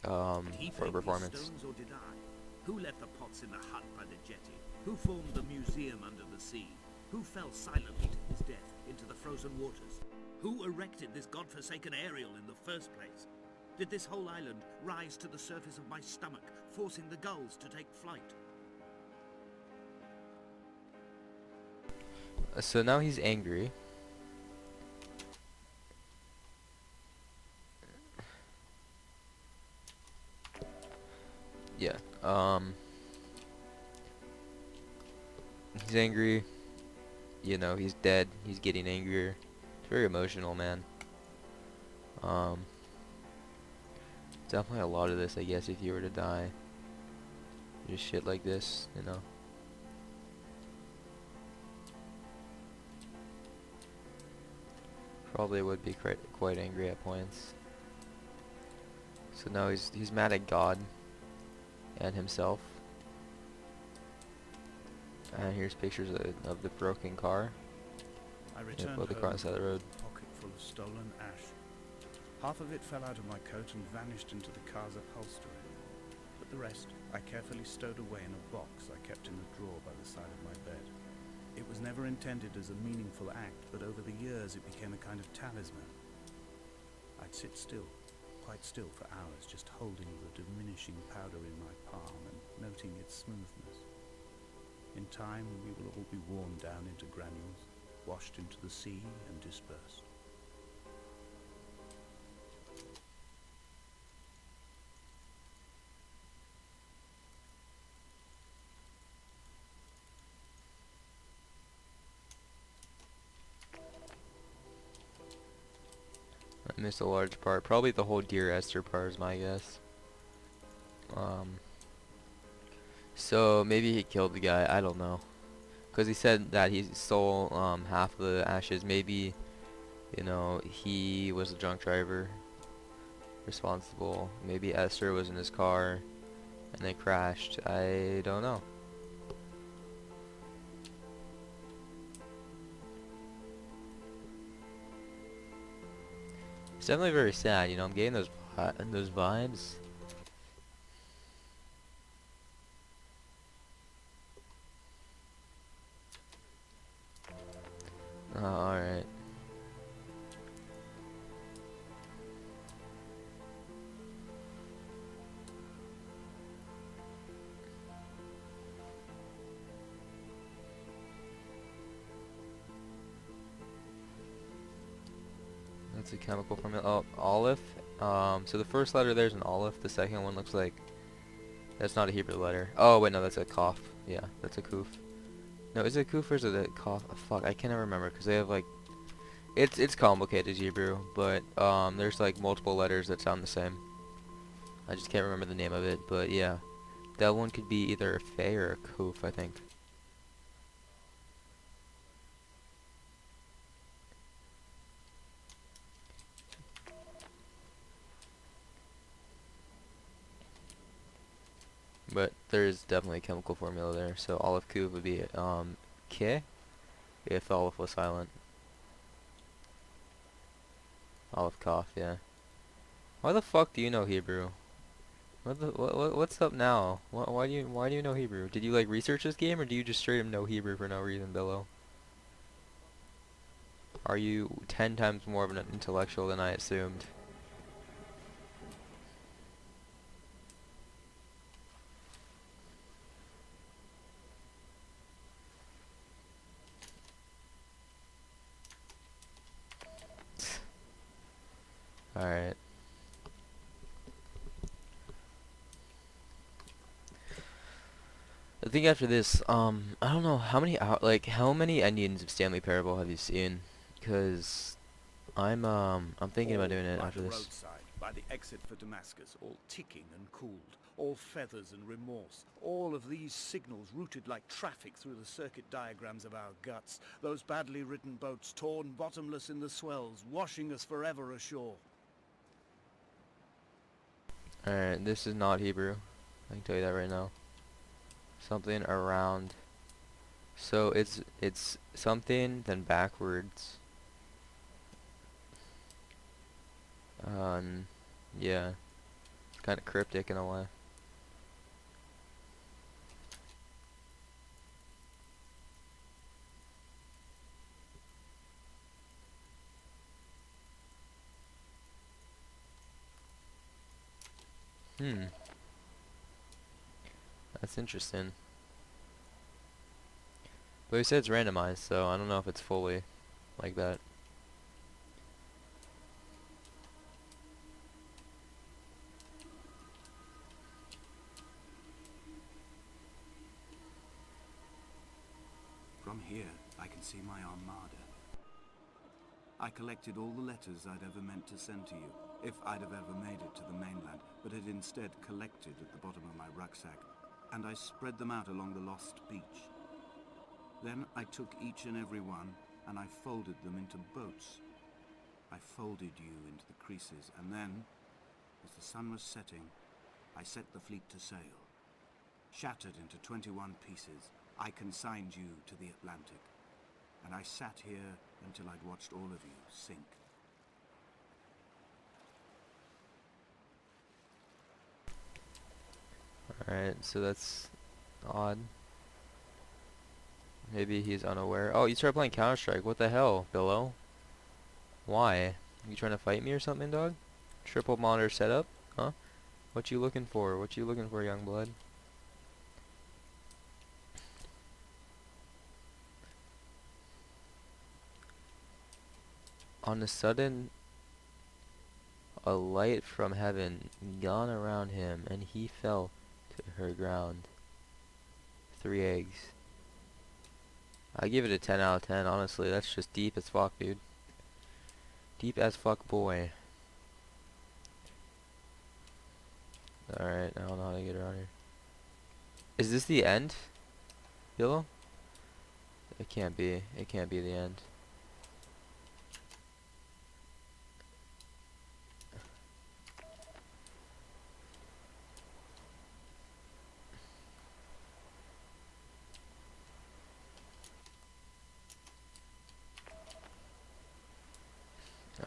Did he
For
fling
performance.
these stones or did I? Who left the pots in the hut by the jetty? Who formed the museum under the sea? Who fell silently to his death into the frozen waters? Who erected this godforsaken aerial in the first place? Did this whole island rise to the surface of my stomach, forcing the gulls to take flight?
So now he's angry. Yeah. He's angry. You know, he's dead. He's getting angrier. It's very emotional, man. Um, Definitely a lot of this, I guess, if you were to die. Just shit like this, you know. Probably would be quite angry at points. So now he's mad at God and himself. And here's pictures of the broken car.
I returned
The car on the side of the road.
with a pocket full of stolen ash. Half of it fell out of my coat and vanished into the car's upholstery. But the rest I carefully stowed away in a box I kept in a drawer by the side of my bed. It was never intended as a meaningful act, but over the years it became a kind of talisman. I'd sit still, quite still for hours, just holding the diminishing powder in my palm and noting its smoothness. In time, we will all be worn down into granules, washed into the sea and dispersed.
I missed a large part. Probably the whole Dear Esther part is my guess. So maybe he killed the guy. I don't know. Because he said that he stole half of the ashes. Maybe, you know, he was the drunk driver responsible. Maybe Esther was in his car and they crashed. I don't know. It's definitely very sad, you know. I'm getting those vibes. Alright. That's a chemical formula. Oh, olive. So the first letter there's an olive. The second one looks like that's not a Hebrew letter. Oh wait, no, that's a cough. Yeah, that's a kuf. No, is it kuf or is it a cough? Oh, fuck, I can't remember because they have like it's complicated Hebrew, but there's like multiple letters that sound the same. I just can't remember the name of it, but yeah, that one could be either a fe or a kuf, I think. but there is definitely a chemical formula there. So olive couve would be K if the olive was silent. Olive cough, yeah. Why the fuck do you know Hebrew? What's up now? Why do you know Hebrew? Did you like research this game or do you just straight up know Hebrew for no reason, Billo? Are you 10 times more of an intellectual than I assumed? Alright. I think after this, I don't know how many how many endings of Stanley Parable have you seen? Because I'm thinking about
All
doing it
by
after
the
this.
roadside, by the exit for Damascus, all ticking and cooled, all feathers and remorse, all of these signals routed like traffic through the circuit diagrams of our guts, those badly written boats torn bottomless in the swells, washing us forever ashore.
Alright, this is not Hebrew. I can tell you that right now. Something around. So it's something then backwards. Um, yeah, it's kind of cryptic in a way. Hmm, that's interesting. But he said it's randomized, so I don't know if it's fully like that.
From here, I can see my armada. I collected all the letters I'd ever meant to send to you, if I'd have ever made it to the mainland, but had instead collected at the bottom of my rucksack, and I spread them out along the lost beach. Then I took each and every one, and I folded them into boats. I folded you into the creases, and then, as the sun was setting, I set the fleet to sail. Shattered into 21 pieces, I consigned you to the Atlantic, and I sat here until I'd watched all of you sink.
Alright, so that's odd. Maybe he's unaware. Oh, you started playing Counter-Strike. What the hell, Billo? Why? You trying to fight me or something, dog? Triple monitor setup? Huh? What you looking for? What you looking for, young blood? On a sudden, a light from heaven gone around him, and he fell to her ground. 3 eggs. I give it a 10 out of 10, honestly. That's just deep as fuck, dude. Deep as fuck, boy. Alright, I don't know how to get around here. Is this the end, Yellow? It can't be. It can't be the end.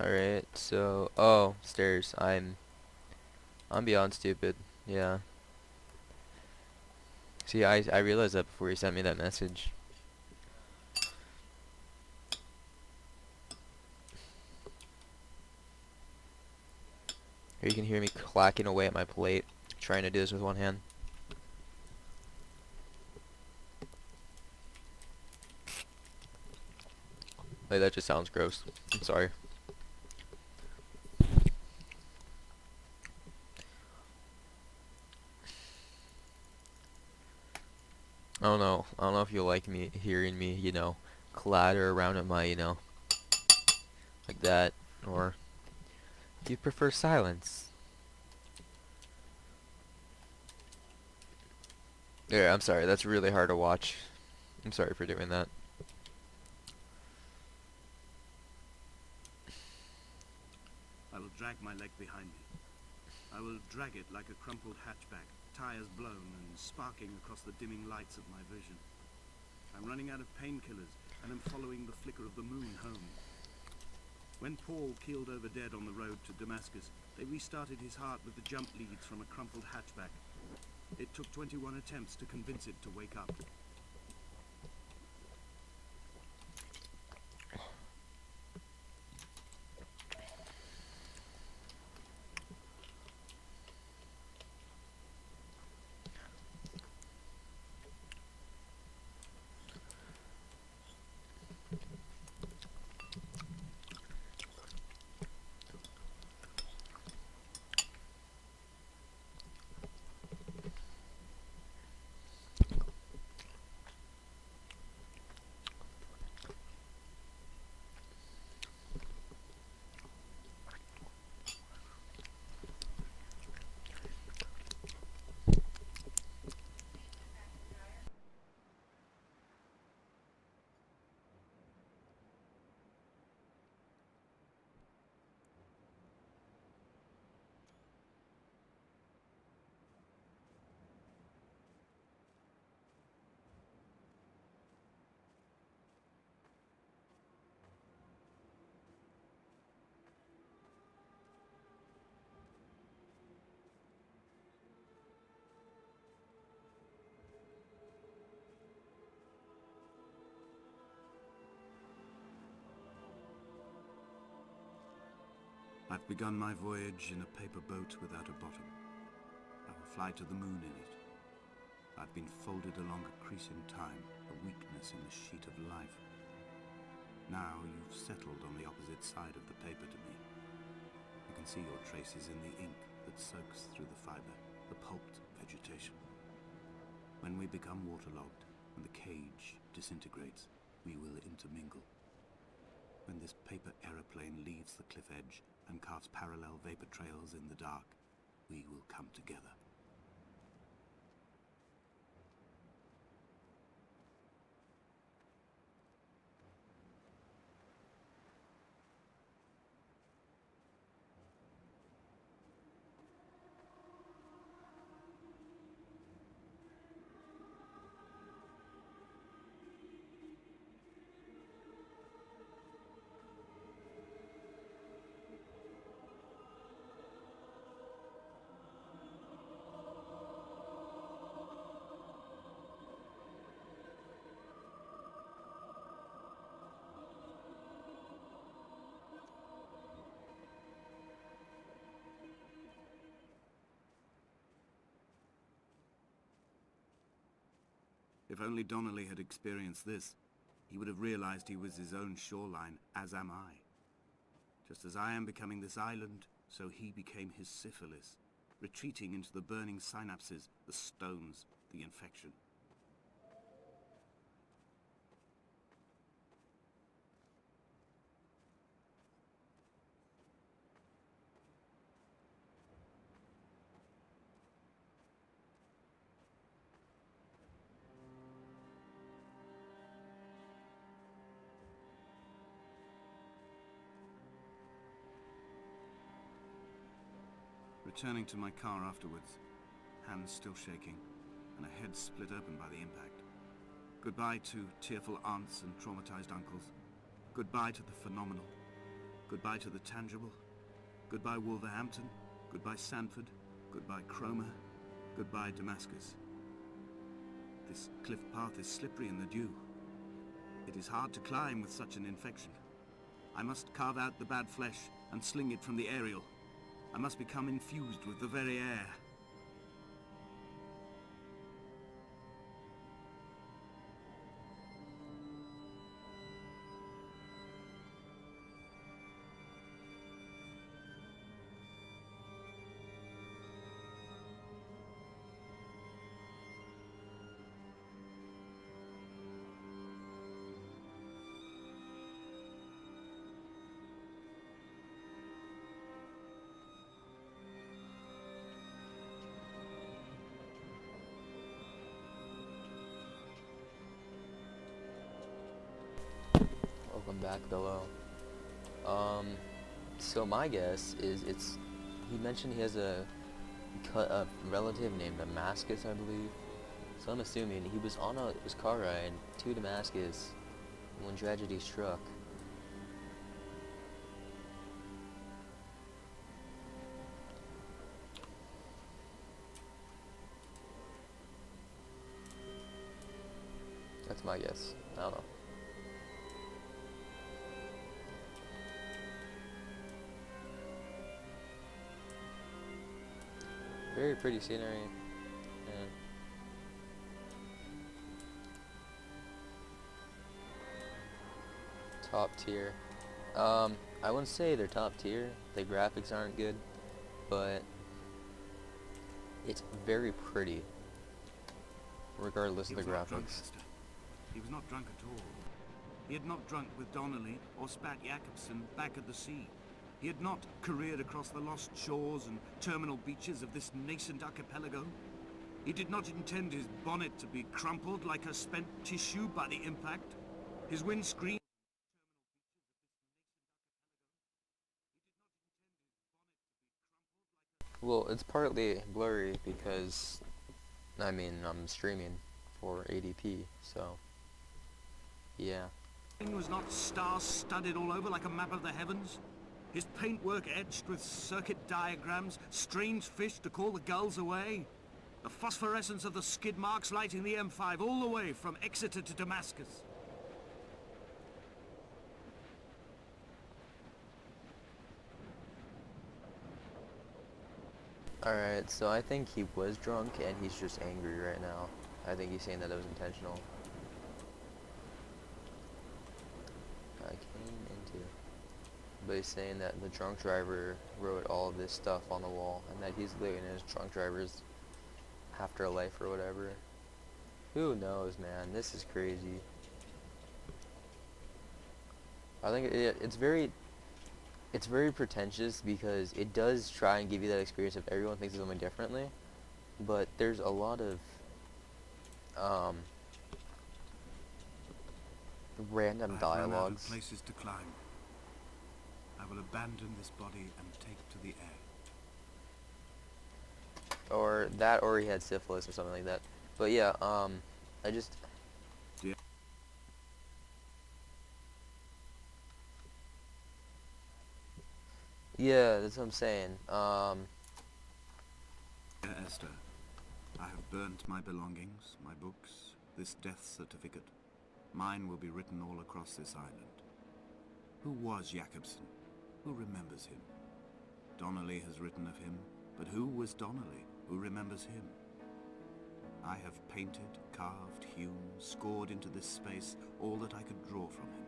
Alright, so... Oh, stairs. I'm beyond stupid. Yeah. See, I realized that before you sent me that message. Here you can hear me clacking away at my plate, trying to do this with one hand. Like, that just sounds gross. I'm sorry. I don't know. I don't know if you like me hearing me, clatter around at my, like that, or do you prefer silence? Yeah, I'm sorry. That's really hard to watch. I'm sorry for doing that.
I will drag my leg behind me. I will drag it like a crumpled hatchback, tires blown and sparking across the dimming lights of my vision. I'm running out of painkillers and am following the flicker of the moon home. When Paul keeled over dead on the road to Damascus, they restarted his heart with the jump leads from a crumpled hatchback. It took 21 attempts to convince it to wake up. I've begun my voyage in a paper boat without a bottom. I will fly to the moon in it. I've been folded along a crease in time, a weakness in the sheet of life. Now you've settled on the opposite side of the paper to me. I can see your traces in the ink that soaks through the fiber, the pulped vegetation. When we become waterlogged and the cage disintegrates, we will intermingle. When this paper aeroplane leaves the cliff edge and carves parallel vapor trails in the dark, we will come together. If only Donnelly had experienced this, he would have realized he was his own shoreline, as am I. Just as I am becoming this island, so he became his syphilis, retreating into the burning synapses, the stones, the infection. Returning to my car afterwards, hands still shaking, and a head split open by the impact. Goodbye to tearful aunts and traumatized uncles. Goodbye to the phenomenal. Goodbye to the tangible. Goodbye Wolverhampton. Goodbye Sanford. Goodbye Cromer. Goodbye Damascus. This cliff path is slippery in the dew. It is hard to climb with such an infection. I must carve out the bad flesh and sling it from the aerial. I must become infused with the very air.
Welcome back below. So my guess is he mentioned he has a a relative named Damascus, I believe. So I'm assuming he was on his car ride to Damascus when tragedy struck. That's my guess. I don't know. Very pretty scenery. Yeah. Top tier. I wouldn't say they're top tier. The graphics aren't good, but it's very pretty, regardless of the
He was not drunk,
graphics.
Esther. He was not drunk at all. He had not drunk with Donnelly or spat Jakobsen back at the sea. He had not careered across the lost shores and terminal beaches of this nascent archipelago. He did not intend his bonnet to be crumpled like a spent tissue by the impact. His windscreen...
Well, it's partly blurry because, I mean, I'm streaming for ADP, so, yeah.
was not star-studded all over like a map of the heavens. His paintwork etched with circuit diagrams, strange fish to call the gulls away. The phosphorescence of the skid marks lighting the M5 all the way from Exeter to Damascus.
Alright, so I think he was drunk and he's just angry right now. I think he's saying that it was intentional. I came into... But he's saying that the drunk driver wrote all of this stuff on the wall and that he's living in his drunk driver's afterlife or whatever. Who knows, man? This is crazy. I think it's very pretentious because it does try and give you that experience of everyone thinks of something differently, but there's a lot of random dialogues.
I've run out of places to climb. I will abandon this body and take to the air.
Or that, or he had syphilis or something like that. But yeah, I just... Yeah, that's what I'm saying.
Dear Esther, I have burnt my belongings, my books, this death certificate. Mine will be written all across this island. Who was Jakobsen? Who remembers him? Donnelly has written of him, but who was Donnelly? Who remembers him? I have painted, carved, hewn, scored into this space all that I could draw from him.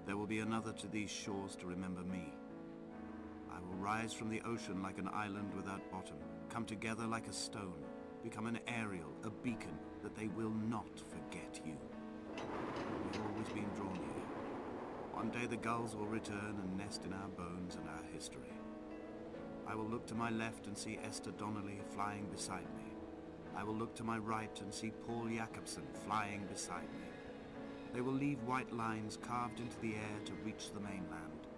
There will be another to these shores to remember me. I will rise from the ocean like an island without bottom, come together like a stone, become an aerial, a beacon, that they will not forget you. We've always been drawn here. One day the gulls will return and nest in our bones and our history. I will look to my left and see Esther Donnelly flying beside me. I will look to my right and see Paul Jakobsen flying beside me. They will leave white lines carved into the air to reach the mainland,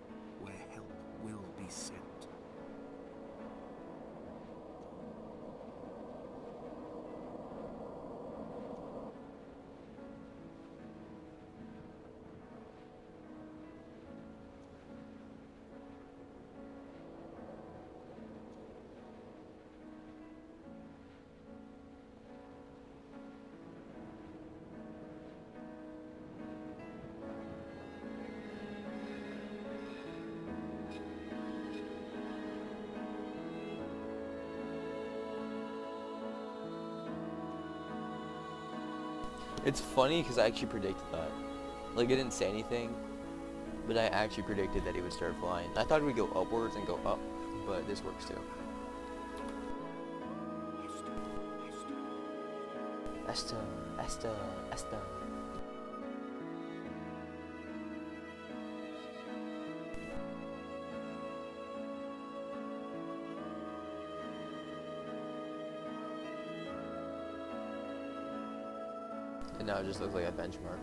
where help will be sent.
It's funny because I actually predicted that. Like, it didn't say anything, but I actually predicted that he would start flying. I thought he would go upwards and go up, but this works too. Esther, Esther, Esther. And now it just looks like a benchmark.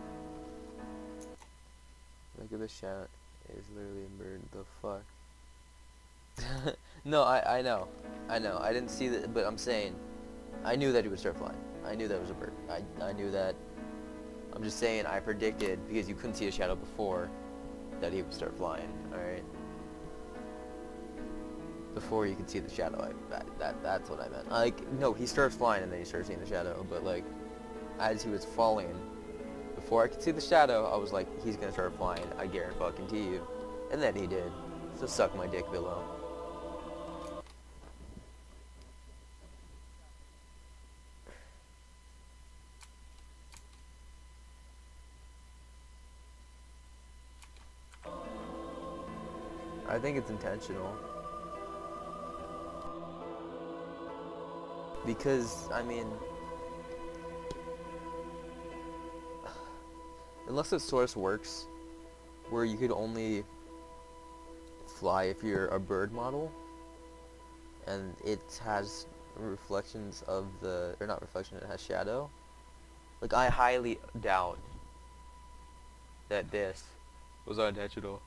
Look at this shot. It's literally a bird. The fuck? No, I know. I know. I didn't see that, but I'm saying I knew that he would start flying. I knew that was a bird. I knew that. I'm just saying I predicted because you couldn't see a shadow before that he would start flying. All right. Before you could see the shadow. That's what I meant. Like no, he starts flying and then you start seeing the shadow. But like as he was falling, before I could see the shadow, I was like, he's gonna start flying. I guarantee fucking to you. And then he did. So suck my dick below. I think it's intentional. Because, I mean, unless the source works where you could only fly if you're a bird model and it has reflections of the, or not reflection, it has shadow. Like, I highly doubt that this was unintentional.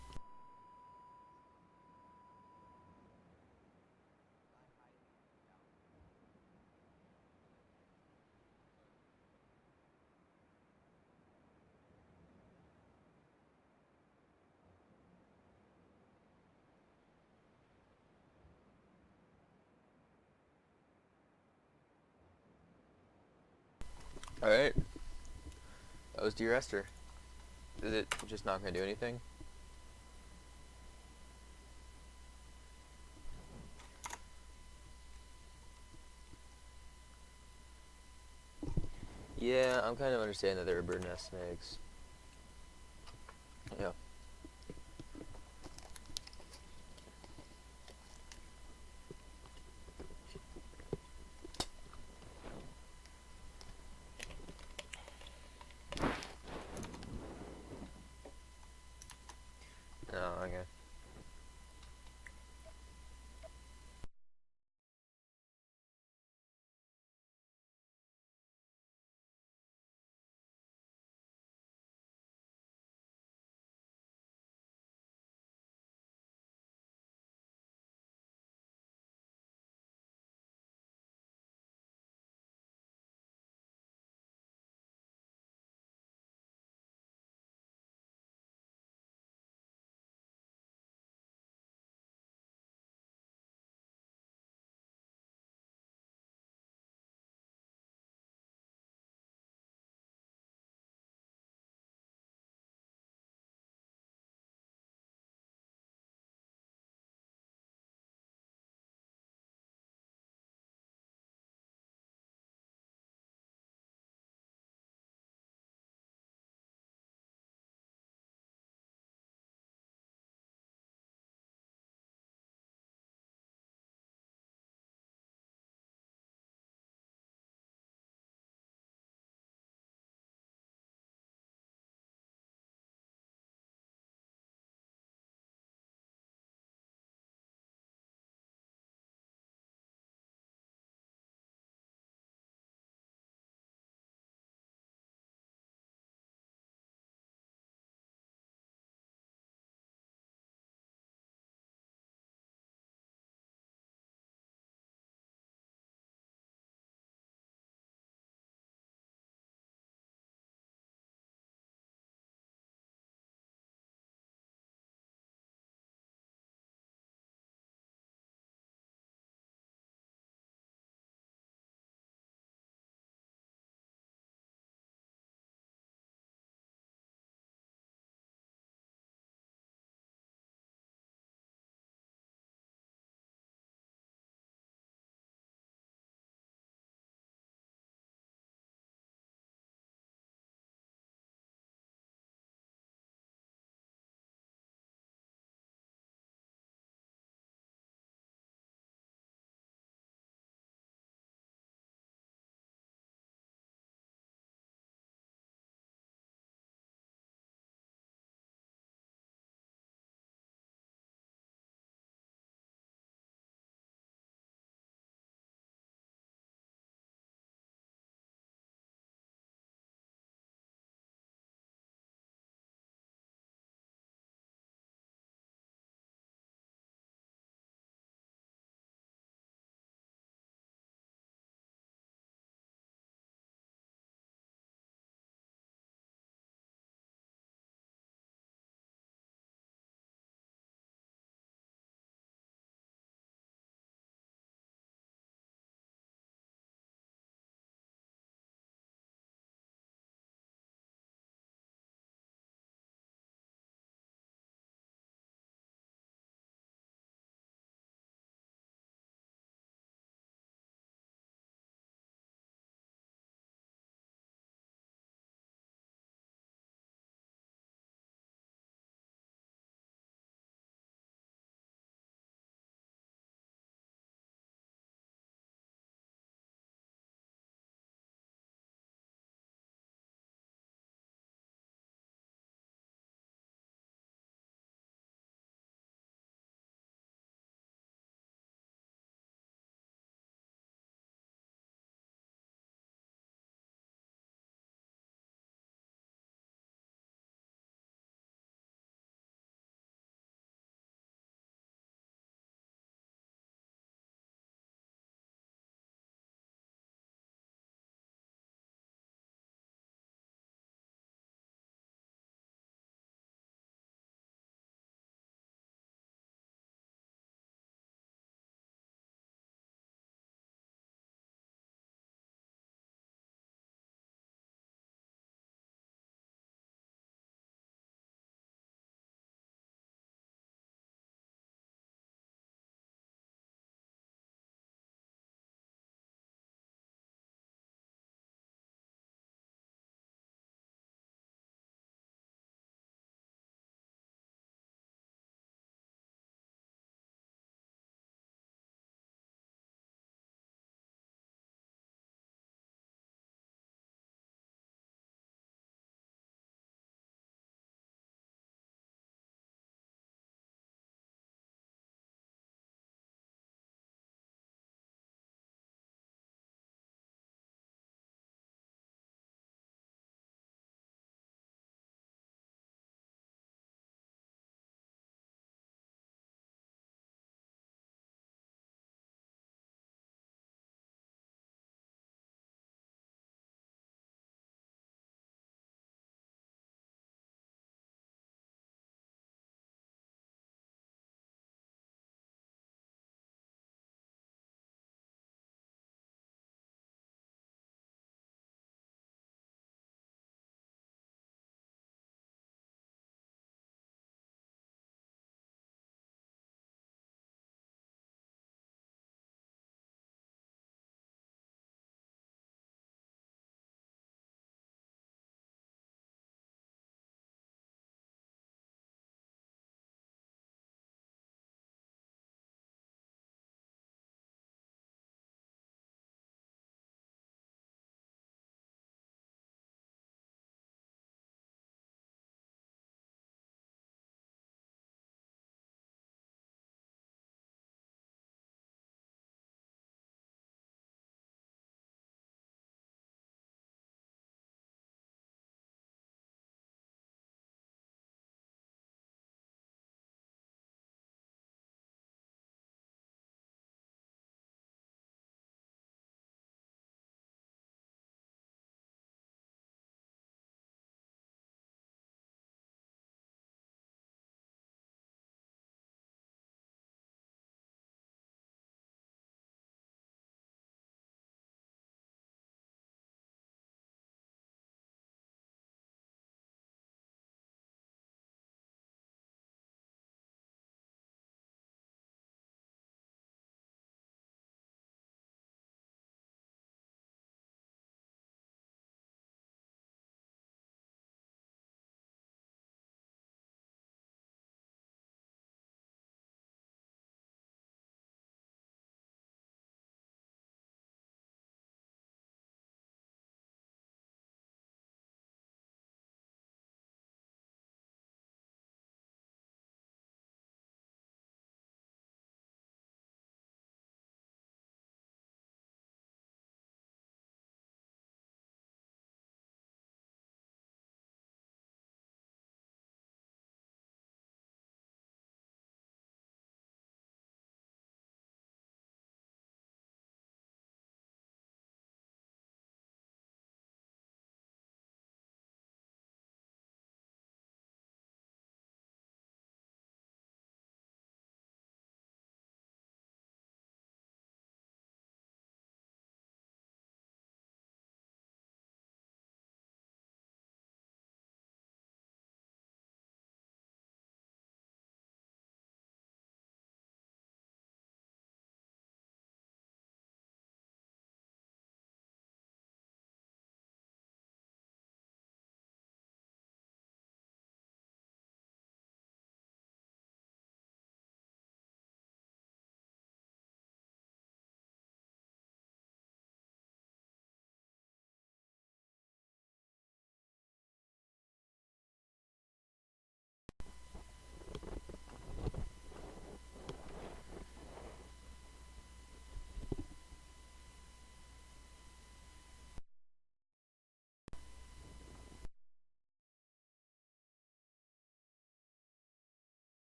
Alright, that was Dear Esther. Is it just not going to do anything? Yeah, I'm kind of understanding that there are bird nest snakes. Yeah. Oh, okay.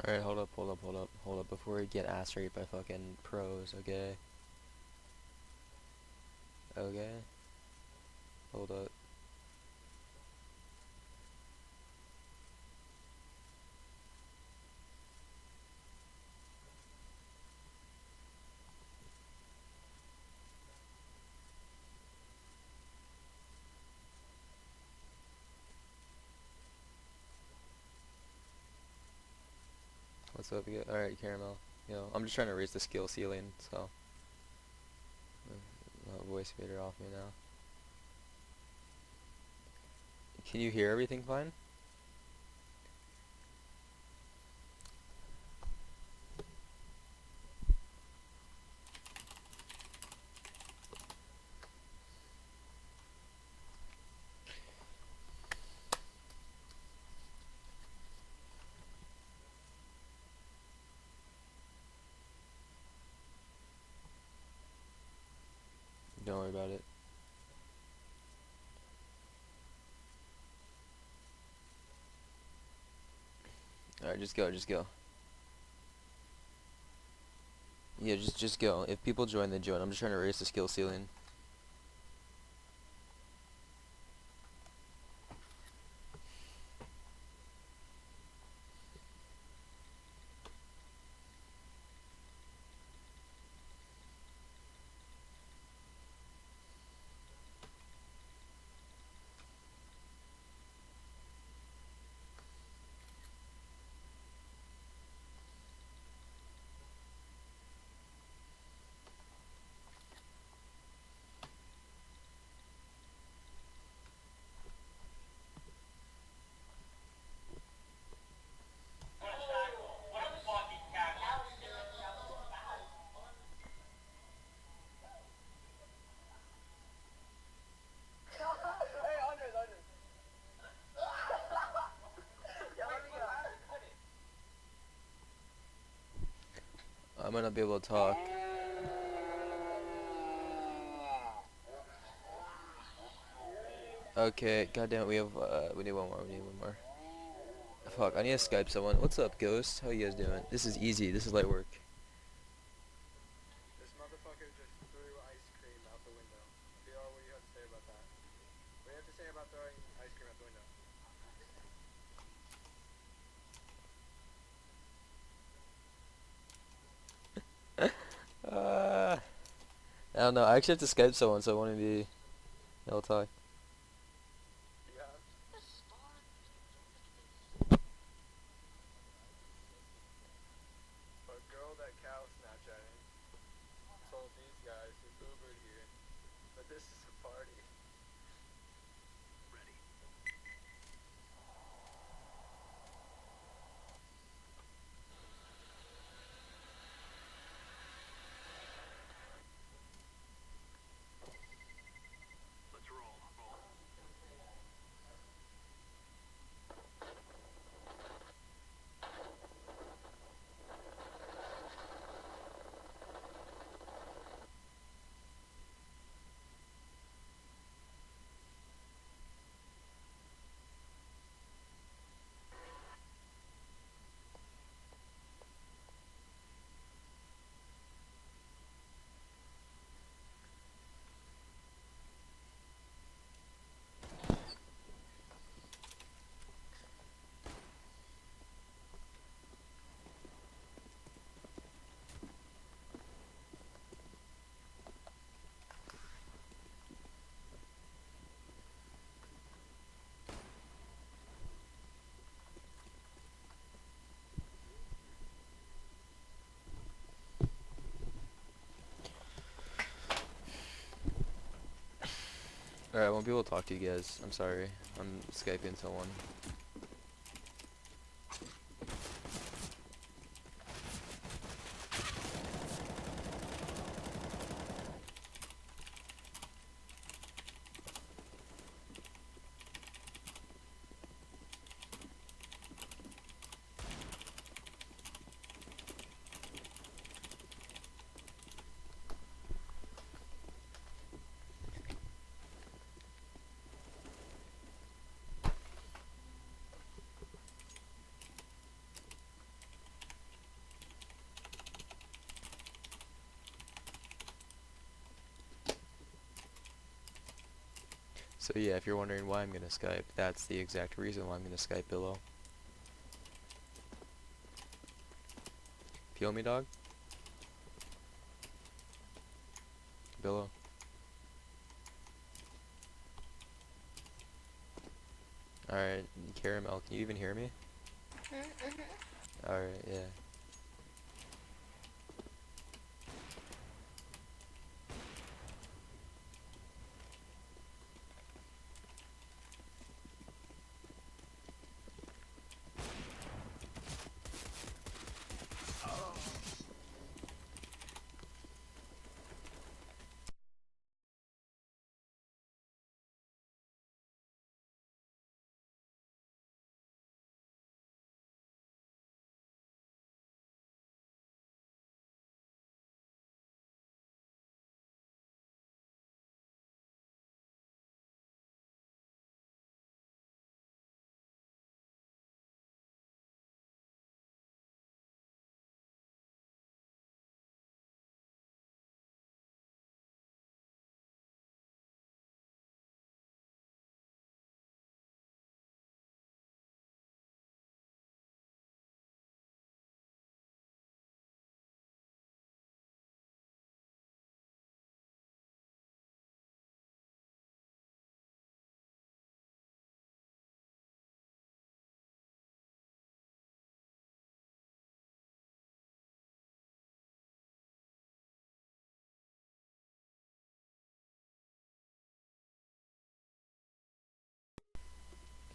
Alright, hold up before we get ass raped by fucking pros, okay? Okay? Hold up. What's up, you? Alright, Caramel. Yo, I'm just trying to raise the skill ceiling, so. Voice meter off me now. Can you hear everything fine? Don't worry about it. Alright, just go, just go. Yeah, just go. If people join, they join. I'm just trying to raise the skill ceiling. I might not be able to talk. Okay, goddamn, we need one more, we need one more. Fuck, I need to Skype someone. What's up, Ghost? How you guys doing? This is easy, this is light work.
This motherfucker just threw ice cream out the window. VR, what do you have to say about that? What do you have to say about throwing ice cream out the window?
I don't know, I actually have to Skype someone, so I want to be... I'll talk.
Yeah. A girl that Cal Snapchatting told these guys who Ubered here that this is a party.
Ready. Let's roll.
Alright, I won't be able to talk to you guys. I'm sorry. I'm Skyping someone. So yeah, if you're wondering why I'm gonna Skype, that's the exact reason why I'm gonna Skype Billo. Feel me, dog? Billo. Alright, Caramel, can you even hear me? Alright, yeah.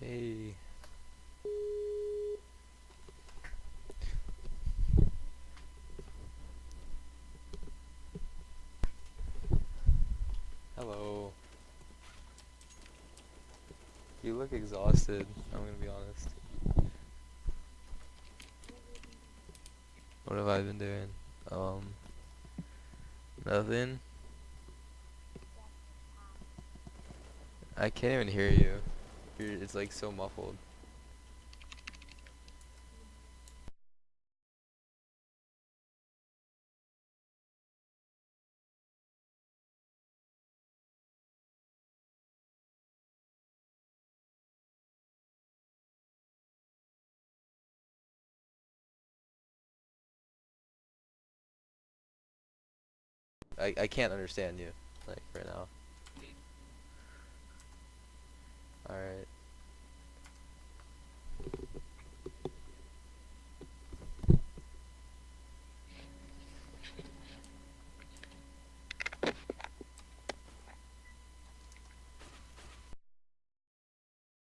Hey. Hello. You look exhausted, I'm gonna be honest. What have I been doing? Nothing. I can't even hear you. It's like so muffled. I can't understand you, like, right now. Alright.